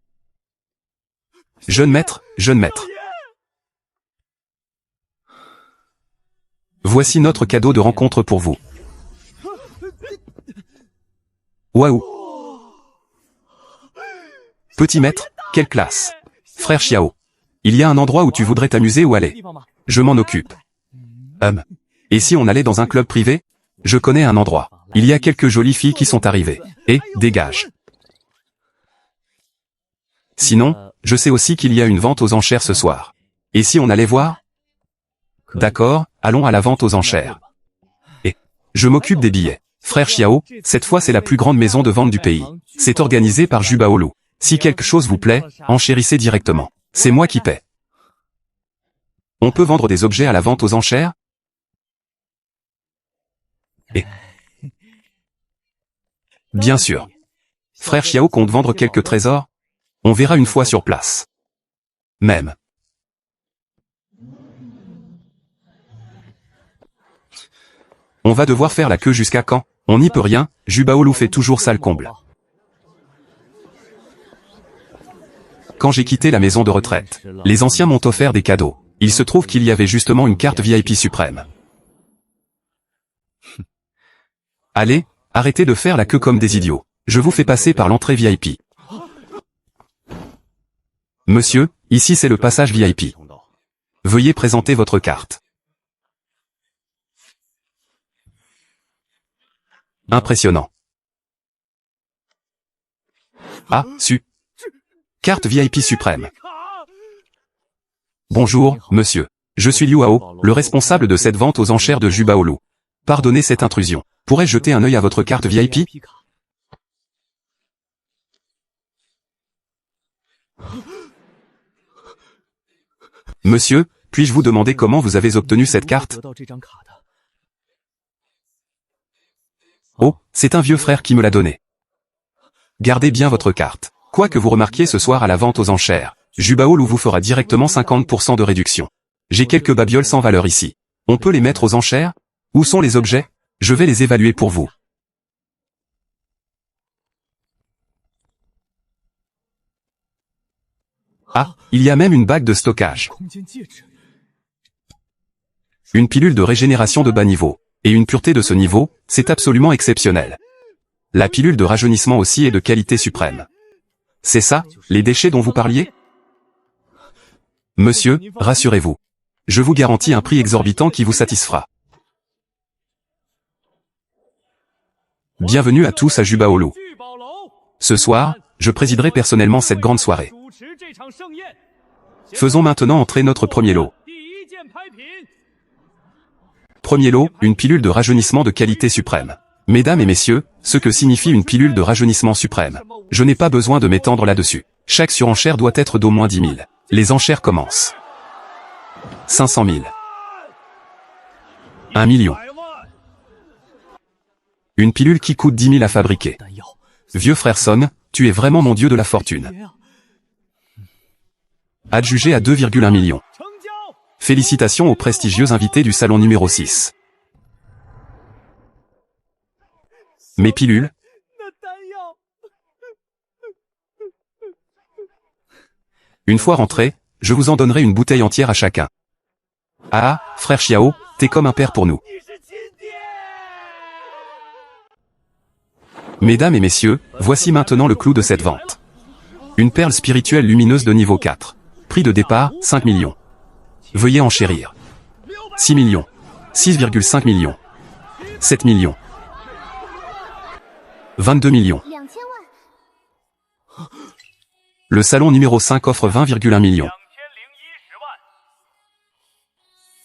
Jeune maître, jeune maître. Voici notre cadeau de rencontre pour vous. Waouh! Petit maître, quelle classe! Frère Xiao, il y a un endroit où tu voudrais t'amuser ou aller? Je m'en occupe. Et si on allait dans un club privé? Je connais un endroit. Il y a quelques jolies filles qui sont arrivées. Et, dégage. Sinon, je sais aussi qu'il y a une vente aux enchères ce soir. Et si on allait voir? D'accord, allons à la vente aux enchères. Et, je m'occupe des billets. Frère Xiao, cette fois c'est la plus grande maison de vente du pays. C'est organisé par Jubaolu. Si quelque chose vous plaît, enchérissez directement. C'est moi qui paie. On peut vendre des objets à la vente aux enchères? Et... Bien sûr. Frère Xiao compte vendre quelques trésors? On verra une fois sur place. Même. On va devoir faire la queue jusqu'à quand? On n'y peut rien, Jubaolu fait toujours ça le comble. Quand j'ai quitté la maison de retraite, les anciens m'ont offert des cadeaux. Il se trouve qu'il y avait justement une carte VIP suprême. Allez, arrêtez de faire la queue comme des idiots. Je vous fais passer par l'entrée VIP. Monsieur, ici c'est le passage VIP. Veuillez présenter votre carte. Impressionnant. Ah, Carte VIP suprême. Bonjour, monsieur. Je suis Liu Hao, le responsable de cette vente aux enchères de Jubaolu. Pardonnez cette intrusion. Pourrais-je jeter un œil à votre carte VIP? Monsieur, puis-je vous demander comment vous avez obtenu cette carte? Oh, c'est un vieux frère qui me l'a donnée. Gardez bien votre carte. Quoi que vous remarquiez ce soir à la vente aux enchères, Jubaolu vous fera directement 50% de réduction. J'ai quelques babioles sans valeur ici. On peut les mettre aux enchères? Où sont les objets? Je vais les évaluer pour vous. Ah, il y a même une bague de stockage. Une pilule de régénération de bas niveau. Et une pureté de ce niveau, c'est absolument exceptionnel. La pilule de rajeunissement aussi est de qualité suprême. C'est ça, les déchets dont vous parliez? Monsieur, rassurez-vous. Je vous garantis un prix exorbitant qui vous satisfera. Bienvenue à tous à Jubaolu. Ce soir, je présiderai personnellement cette grande soirée. Faisons maintenant entrer notre premier lot. Premier lot, une pilule de rajeunissement de qualité suprême. Mesdames et messieurs, ce que signifie une pilule de rajeunissement suprême. Je n'ai pas besoin de m'étendre là-dessus. Chaque surenchère doit être d'au moins 10 000. Les enchères commencent. 500 000. 1 million. Une pilule qui coûte 10 000 à fabriquer. Vieux frère Son, tu es vraiment mon dieu de la fortune. Adjugé à 2,1 millions. Félicitations aux prestigieux invités du salon numéro 6. Mes pilules. Une fois rentrés, je vous en donnerai une bouteille entière à chacun. Ah, frère Xiao, t'es comme un père pour nous. Mesdames et messieurs, voici maintenant le clou de cette vente. Une perle spirituelle lumineuse de niveau 4. Prix de départ, 5 millions. Veuillez enchérir. 6 millions. 6,5 millions. 7 millions. 22 millions. Le salon numéro 5 offre 20,1 millions.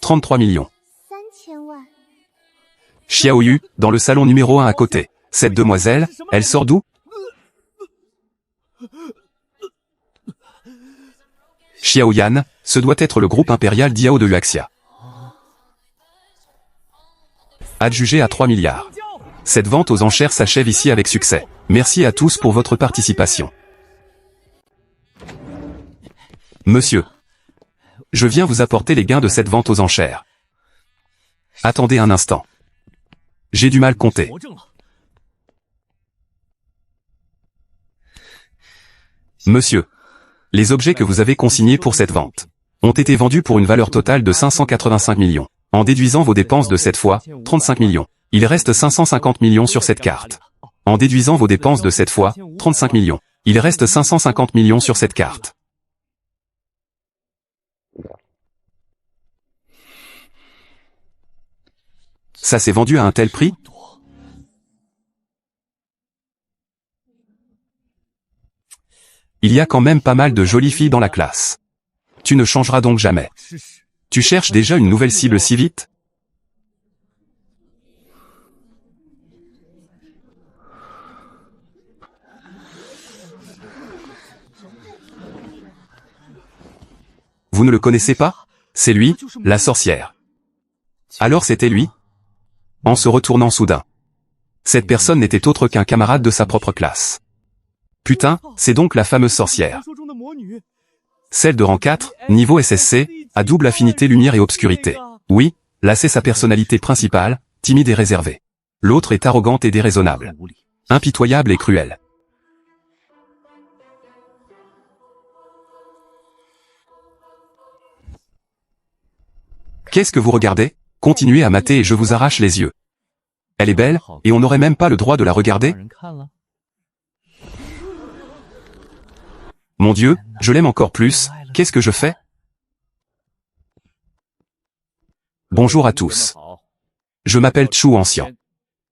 33 millions. Xiaoyu, dans le salon numéro 1 à côté. Cette demoiselle, elle sort d'où? Xiaoyan, ce doit être le groupe impérial Diao de Huaxia. Adjugé à 3 milliards. Cette vente aux enchères s'achève ici avec succès. Merci à tous pour votre participation. Monsieur, je viens vous apporter les gains de cette vente aux enchères. Attendez un instant. J'ai du mal compter. Monsieur, les objets que vous avez consignés pour cette vente ont été vendus pour une valeur totale de 585 millions. En déduisant vos dépenses de cette fois, 35 millions. Il reste 550 millions sur cette carte. En déduisant vos dépenses de cette fois, 35 millions. Il reste 550 millions sur cette carte. Ça s'est vendu à un tel prix? Il y a quand même pas mal de jolies filles dans la classe. Tu ne changeras donc jamais. Tu cherches déjà une nouvelle cible si vite? Vous ne le connaissez pas? C'est lui, la sorcière. Alors c'était lui? En se retournant soudain. Cette personne n'était autre qu'un camarade de sa propre classe. Putain, c'est donc la fameuse sorcière. Celle de rang 4, niveau SSC, à double affinité lumière et obscurité. Oui, là c'est sa personnalité principale, timide et réservée. L'autre est arrogante et déraisonnable. Impitoyable et cruelle. Qu'est-ce que vous regardez? Continuez à mater et je vous arrache les yeux. Elle est belle, et on n'aurait même pas le droit de la regarder? Mon Dieu, je l'aime encore plus, qu'est-ce que je fais? Bonjour à tous. Je m'appelle Chu Ancien.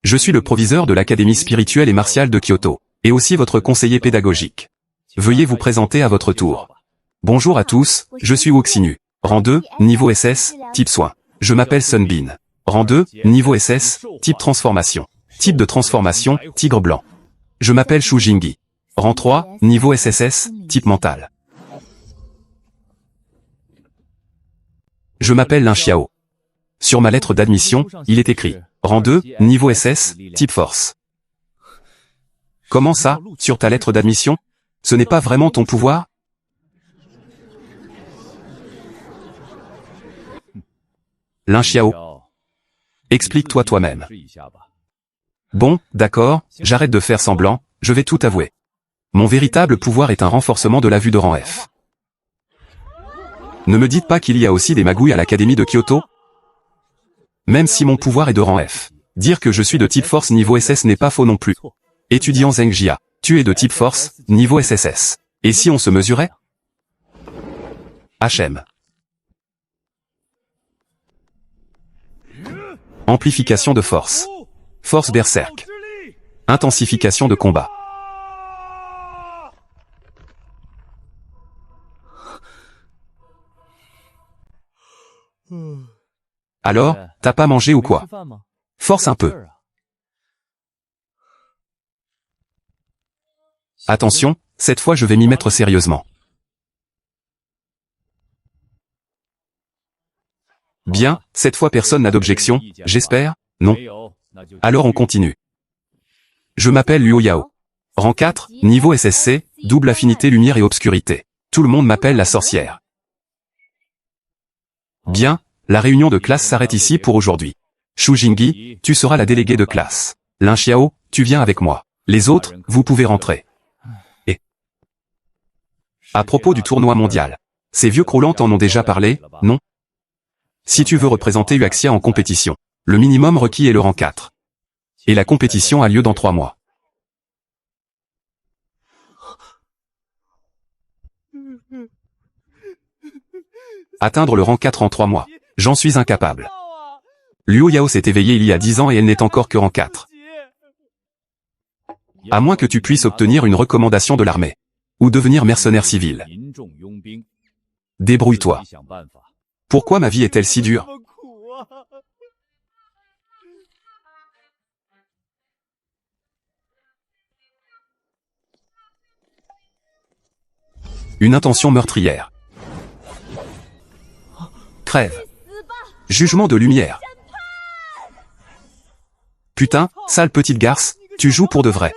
Je suis le proviseur de l'Académie spirituelle et martiale de Kyoto, et aussi votre conseiller pédagogique. Veuillez vous présenter à votre tour. Bonjour à tous, je suis Wuxinu. Rang 2, niveau SS, type soin. Je m'appelle Sunbin. Rang 2, niveau SS, type transformation. Type de transformation, tigre blanc. Je m'appelle Shu Jingyi. Rang 3, niveau SSS, type mental. Je m'appelle Lin Xiao. Sur ma lettre d'admission, il est écrit rang 2, niveau SS, type force. Comment ça, sur ta lettre d'admission? Ce n'est pas vraiment ton pouvoir? Lin Xiao. Explique-toi toi-même. Bon, d'accord, j'arrête de faire semblant, je vais tout avouer. Mon véritable pouvoir est un renforcement de la vue de rang F. Ne me dites pas qu'il y a aussi des magouilles à l'académie de Kyoto? Même si mon pouvoir est de rang F. Dire que je suis de type force niveau SS n'est pas faux non plus. Étudiant Zheng Jia, tu es de type force, niveau SSS. Et si on se mesurait? HM. Amplification de force. Force berserk. Intensification de combat. Alors, t'as pas mangé ou quoi? Force un peu. Attention, cette fois je vais m'y mettre sérieusement. Bien, cette fois personne n'a d'objection, j'espère? Non. Alors on continue. Je m'appelle Luo Yao. Rang 4, niveau SSC, double affinité lumière et obscurité. Tout le monde m'appelle la sorcière. Bien, la réunion de classe s'arrête ici pour aujourd'hui. Shu Jingyi, tu seras la déléguée de classe. Lin Xiao, tu viens avec moi. Les autres, vous pouvez rentrer. Et à propos du tournoi mondial, ces vieux croulants en ont déjà parlé, non? Si tu veux représenter Uaxia en compétition, le minimum requis est le rang 4. Et la compétition a lieu dans 3 mois. Atteindre le rang 4 en 3 mois. J'en suis incapable. Luo Yao s'est éveillée il y a 10 ans et elle n'est encore que rang 4. À moins que tu puisses obtenir une recommandation de l'armée. Ou devenir mercenaire civil. Débrouille-toi. Pourquoi ma vie est-elle si dure? Une intention meurtrière. Crève. Jugement de lumière. Putain, sale petite garce, tu joues pour de vrai.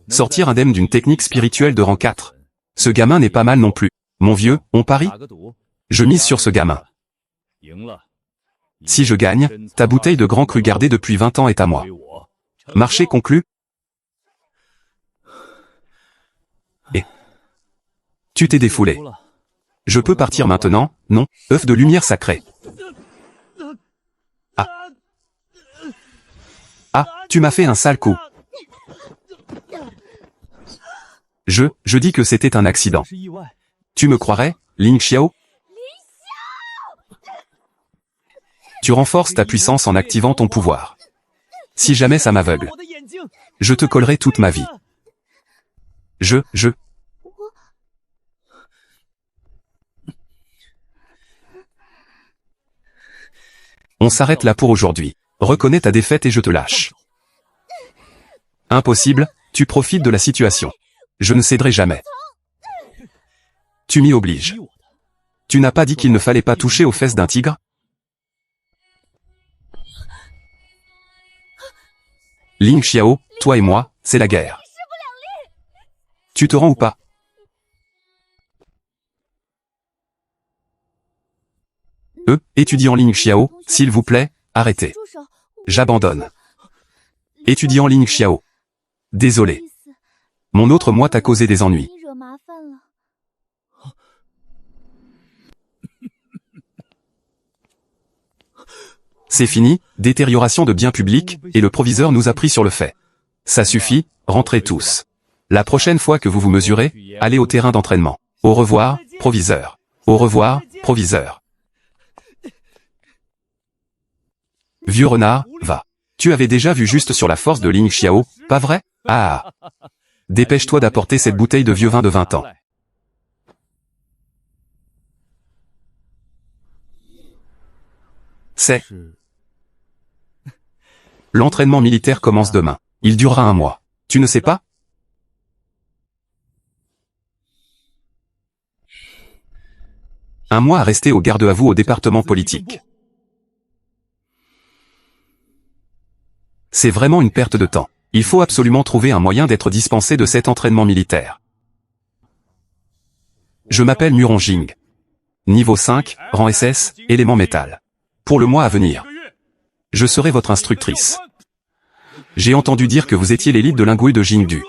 Sortir indemne d'une technique spirituelle de rang 4. Ce gamin n'est pas mal non plus. Mon vieux, on parie? Je mise sur ce gamin. Si je gagne, ta bouteille de grand cru gardée depuis 20 ans est à moi. Marché conclu? Et tu t'es défoulé. Je peux partir maintenant, non? œuf de lumière sacrée. Ah. Ah, tu m'as fait un sale coup. Je dis que c'était un accident. Tu me croirais, Ling Xiao? Tu renforces ta puissance en activant ton pouvoir. Si jamais ça m'aveugle, je te collerai toute ma vie. On s'arrête là pour aujourd'hui. Reconnais ta défaite et je te lâche. Impossible, tu profites de la situation. Je ne céderai jamais. Tu m'y obliges. Tu n'as pas dit qu'il ne fallait pas toucher aux fesses d'un tigre? Ling Xiao, toi et moi, c'est la guerre. Tu te rends ou pas? Étudiant Ling Xiao, s'il vous plaît, arrêtez. J'abandonne. Étudiant Ling Xiao. Désolé. Mon autre moi t'a causé des ennuis. C'est fini, détérioration de biens publics, et le proviseur nous a pris sur le fait. Ça suffit, rentrez tous. La prochaine fois que vous vous mesurez, allez au terrain d'entraînement. Au revoir, proviseur. Au revoir, proviseur. Vieux renard, va. Tu avais déjà vu juste sur la force de Ling Xiao, pas vrai? Ah. Dépêche-toi d'apporter cette bouteille de vieux vin de 20 ans. C'est... L'entraînement militaire commence demain. Il durera 1 mois. Tu ne sais pas? Un mois à rester au garde à vous au département politique. C'est vraiment une perte de temps. Il faut absolument trouver un moyen d'être dispensé de cet entraînement militaire. Je m'appelle Muron Jing. Niveau 5, rang SS, élément métal. Pour le mois à venir, je serai votre instructrice. J'ai entendu dire que vous étiez l'élite de Lingui de Jingdu.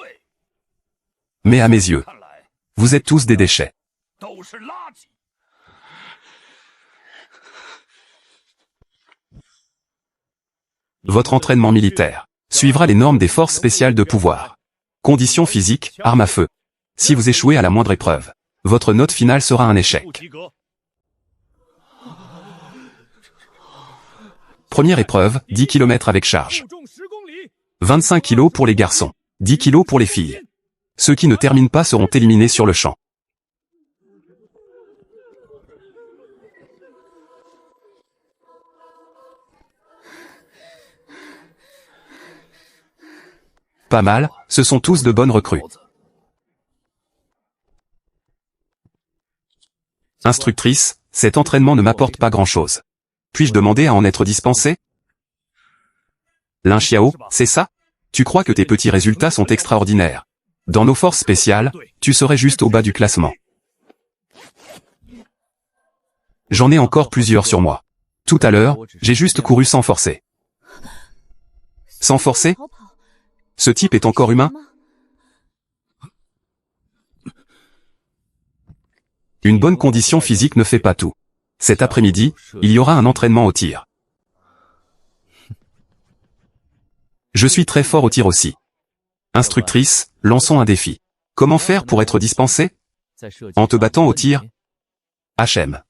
Mais à mes yeux, vous êtes tous des déchets. Votre entraînement militaire suivra les normes des forces spéciales de pouvoir. Conditions physiques, armes à feu. Si vous échouez à la moindre épreuve, votre note finale sera un échec. Première épreuve, 10 km avec charge. 25 kg pour les garçons, 10 kg pour les filles. Ceux qui ne terminent pas seront éliminés sur le champ. Pas mal, ce sont tous de bonnes recrues. Instructrice, cet entraînement ne m'apporte pas grand-chose. Puis-je demander à en être dispensé? Lin Xiao, c'est ça? Tu crois que tes petits résultats sont extraordinaires. Dans nos forces spéciales, tu serais juste au bas du classement. J'en ai encore plusieurs sur moi. Tout à l'heure, j'ai juste couru sans forcer. Sans forcer? Ce type est encore humain? Une bonne condition physique ne fait pas tout. Cet après-midi, il y aura un entraînement au tir. Je suis très fort au tir aussi. Instructrice, lançons un défi. Comment faire pour être dispensé? En te battant au tir? HM.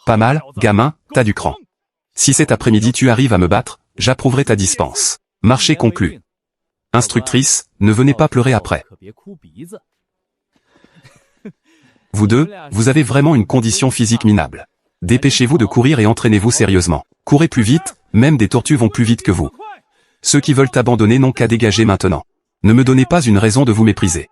Pas mal, gamin, t'as du cran. Si cet après-midi tu arrives à me battre, j'approuverai ta dispense. Marché conclu. Instructrice, ne venez pas pleurer après. Vous deux, vous avez vraiment une condition physique minable. Dépêchez-vous de courir et entraînez-vous sérieusement. Courez plus vite, même des tortues vont plus vite que vous. Ceux qui veulent abandonner n'ont qu'à dégager maintenant. Ne me donnez pas une raison de vous mépriser.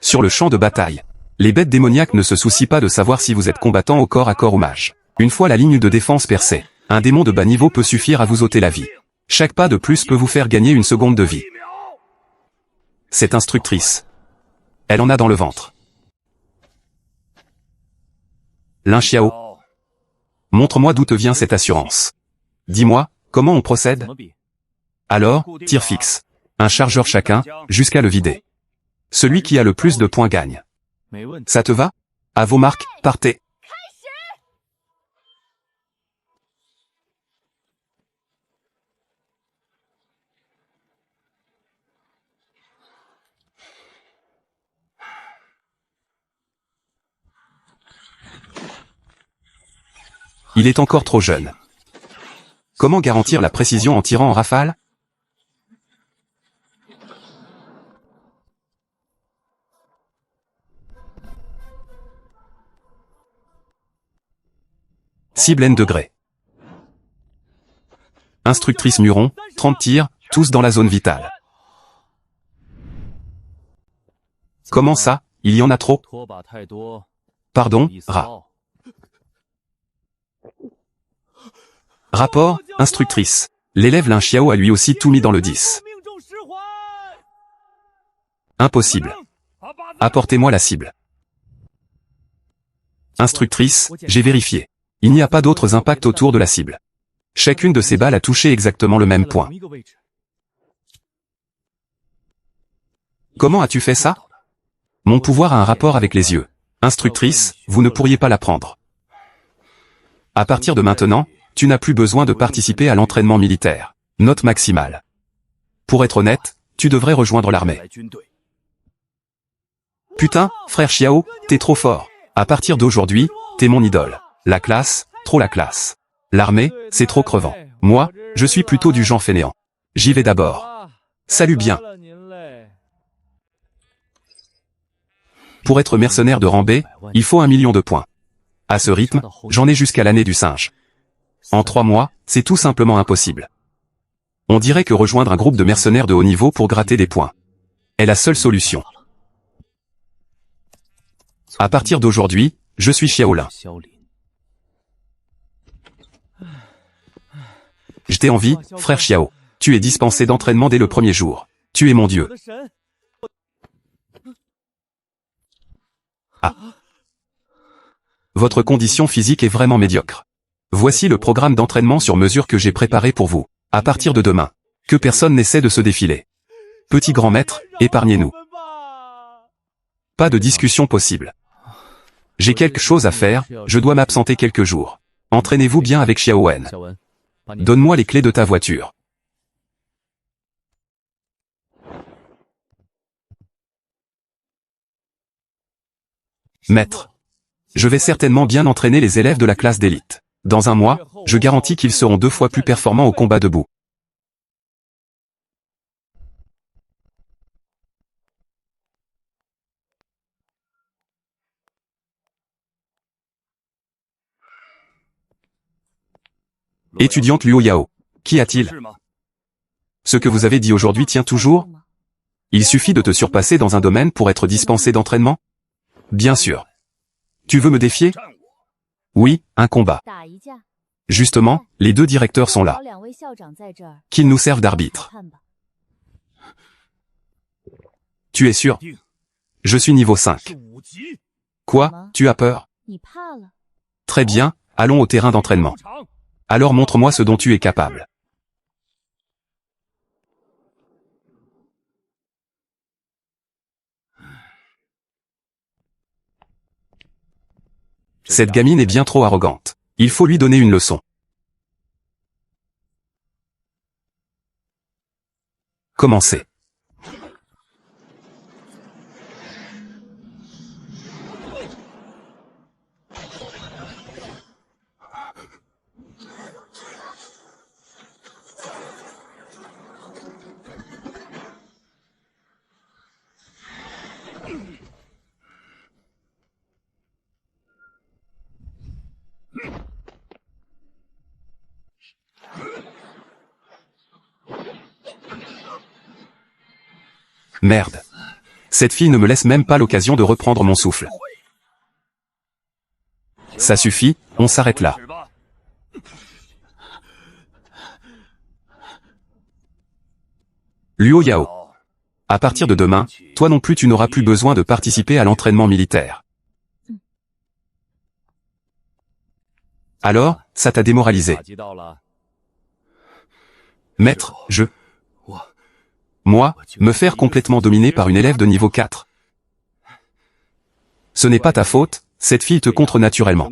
Sur le champ de bataille, les bêtes démoniaques ne se soucient pas de savoir si vous êtes combattant au corps à corps ou mage. Une fois la ligne de défense percée, un démon de bas niveau peut suffire à vous ôter la vie. Chaque pas de plus peut vous faire gagner une seconde de vie. Cette instructrice, elle en a dans le ventre. Lin Xiao, montre-moi d'où te vient cette assurance. Dis-moi, comment on procède? Alors, tir fixe. Un chargeur chacun, jusqu'à le vider. Celui qui a le plus de points gagne. Ça te va? À vos marques, partez. Il est encore trop jeune. Comment garantir la précision en tirant en rafale? Cible N degrés. Instructrice Muron, 30 tirs, tous dans la zone vitale. Comment ça, il y en a trop? Pardon, Ra. Rapport, instructrice. L'élève Lin Xiao a lui aussi tout mis dans le 10. Impossible. Apportez-moi la cible. Instructrice, j'ai vérifié. Il n'y a pas d'autres impacts autour de la cible. Chacune de ces balles a touché exactement le même point. Comment as-tu fait ça? Mon pouvoir a un rapport avec les yeux. Instructrice, vous ne pourriez pas l'apprendre. À partir de maintenant, tu n'as plus besoin de participer à l'entraînement militaire. Note maximale. Pour être honnête, tu devrais rejoindre l'armée. Putain, frère Xiao, t'es trop fort. À partir d'aujourd'hui, t'es mon idole. La classe, trop la classe. L'armée, c'est trop crevant. Moi, je suis plutôt du genre fainéant. J'y vais d'abord. Salut bien. Pour être mercenaire de rang B, il faut 1 million de points. À ce rythme, j'en ai jusqu'à l'année du singe. En 3 mois, c'est tout simplement impossible. On dirait que rejoindre un groupe de mercenaires de haut niveau pour gratter des points est la seule solution. À partir d'aujourd'hui, je suis Xiaolin. T'es en vie, frère Xiao. Tu es dispensé d'entraînement dès le premier jour. Tu es mon dieu. Ah. Votre condition physique est vraiment médiocre. Voici le programme d'entraînement sur mesure que j'ai préparé pour vous. À partir de demain. Que personne n'essaie de se défiler. Petit grand maître, épargnez-nous. Pas de discussion possible. J'ai quelque chose à faire, je dois m'absenter quelques jours. Entraînez-vous bien avec Xiao Wen. Donne-moi les clés de ta voiture. Maître. Je vais certainement bien entraîner les élèves de la classe d'élite. Dans un mois, je garantis qu'ils seront 2 fois plus performants au combat debout. Étudiante Luo Yao. Qu'y a-t-il? Ce que vous avez dit aujourd'hui tient toujours? Il suffit de te surpasser dans un domaine pour être dispensé d'entraînement? Bien sûr. Tu veux me défier? Oui, un combat. Justement, les 2 directeurs sont là. Qu'ils nous servent d'arbitre. Tu es sûr? Je suis niveau 5. Quoi, tu as peur? Très bien, allons au terrain d'entraînement. Alors montre-moi ce dont tu es capable. Cette gamine est bien trop arrogante. Il faut lui donner une leçon. Commencez. Merde. Cette fille ne me laisse même pas l'occasion de reprendre mon souffle. Ça suffit, on s'arrête là. Luo Yao. À partir de demain, toi non plus tu n'auras plus besoin de participer à l'entraînement militaire. Alors, ça t'a démoralisé. Maître, Moi, me faire complètement dominer par une élève de niveau 4. Ce n'est pas ta faute, cette fille te contre naturellement.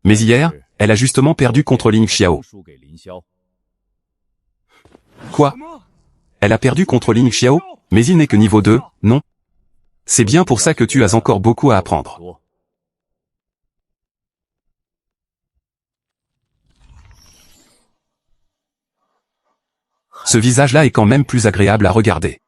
Mais hier, elle a justement perdu contre Ling Xiao. Quoi? Elle a perdu contre Ling Xiao, mais il n'est que niveau 2, non? C'est bien pour ça que tu as encore beaucoup à apprendre. Ce visage-là est quand même plus agréable à regarder.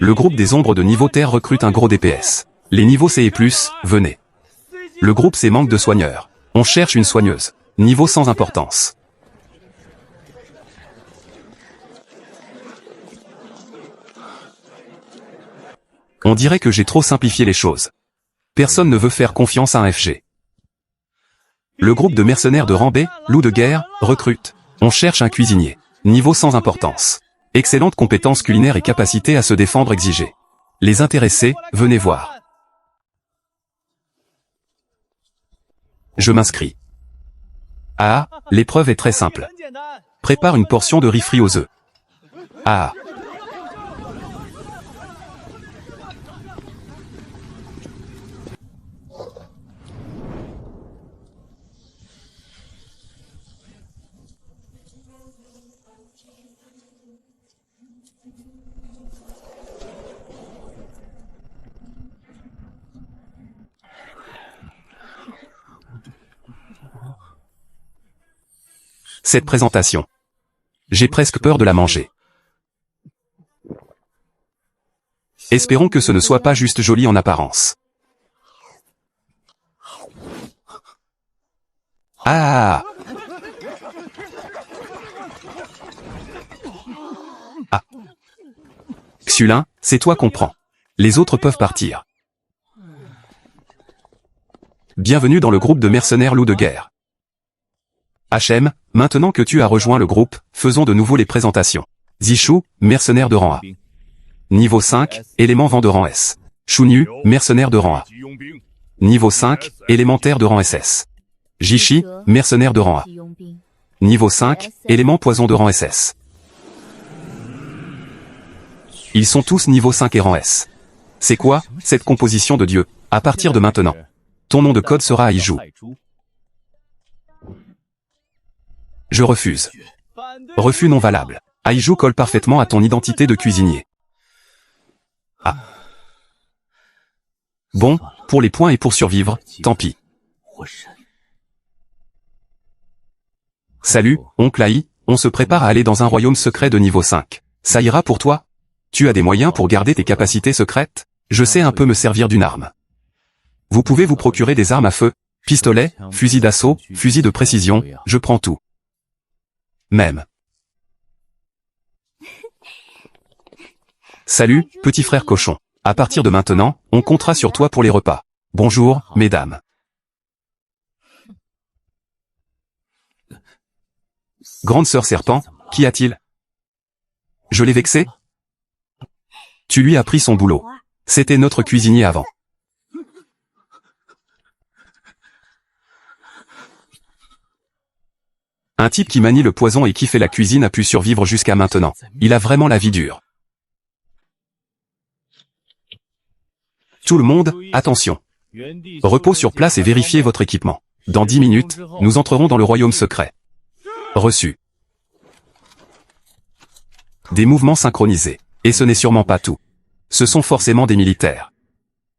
Le groupe des ombres de niveau terre recrute un gros DPS. Les niveaux C et plus, venez. Le groupe C manque de soigneurs. On cherche une soigneuse. Niveau sans importance. On dirait que j'ai trop simplifié les choses. Personne ne veut faire confiance à un FG. Le groupe de mercenaires de rang B, loup de guerre, recrute. On cherche un cuisinier. Niveau sans importance. Excellente compétence culinaire et capacité à se défendre exigée. Les intéressés, venez voir. Je m'inscris. Ah, l'épreuve est très simple. Prépare une portion de riz frit aux œufs. Ah. Cette présentation. J'ai presque peur de la manger. Espérons que ce ne soit pas juste joli en apparence. Ah! Ah! Xulin, c'est toi qu'on prend. Les autres peuvent partir. Bienvenue dans le groupe de mercenaires loups de guerre. HM, maintenant que tu as rejoint le groupe, faisons de nouveau les présentations. Zishu, mercenaire de rang A. Niveau 5, élément vent de rang S. Shunyu, mercenaire de rang A. Niveau 5, élémentaire de rang SS. Jishi, mercenaire de rang A. Niveau 5, élément poison de rang SS. Ils sont tous niveau 5 et rang S. C'est quoi, cette composition de dieu? À partir de maintenant, ton nom de code sera Aiju. Je refuse. Refus non valable. Aiju colle parfaitement à ton identité de cuisinier. Ah. Bon, pour les points et pour survivre, tant pis. Salut, oncle Ai, on se prépare à aller dans un royaume secret de niveau 5. Ça ira pour toi? Tu as des moyens pour garder tes capacités secrètes? Je sais un peu me servir d'une arme. Vous pouvez vous procurer des armes à feu, pistolet, fusil d'assaut, fusil de précision, je prends tout. Même. Salut, petit frère cochon. À partir de maintenant, on comptera sur toi pour les repas. Bonjour, mesdames. Grande sœur serpent, qu'y a-t-il? Je l'ai vexé? Tu lui as pris son boulot. C'était notre cuisinier avant. Un type qui manie le poison et qui fait la cuisine a pu survivre jusqu'à maintenant. Il a vraiment la vie dure. Tout le monde, attention. Repos sur place et vérifiez votre équipement. Dans 10 minutes, nous entrerons dans le royaume secret. Reçu. Des mouvements synchronisés. Et ce n'est sûrement pas tout. Ce sont forcément des militaires.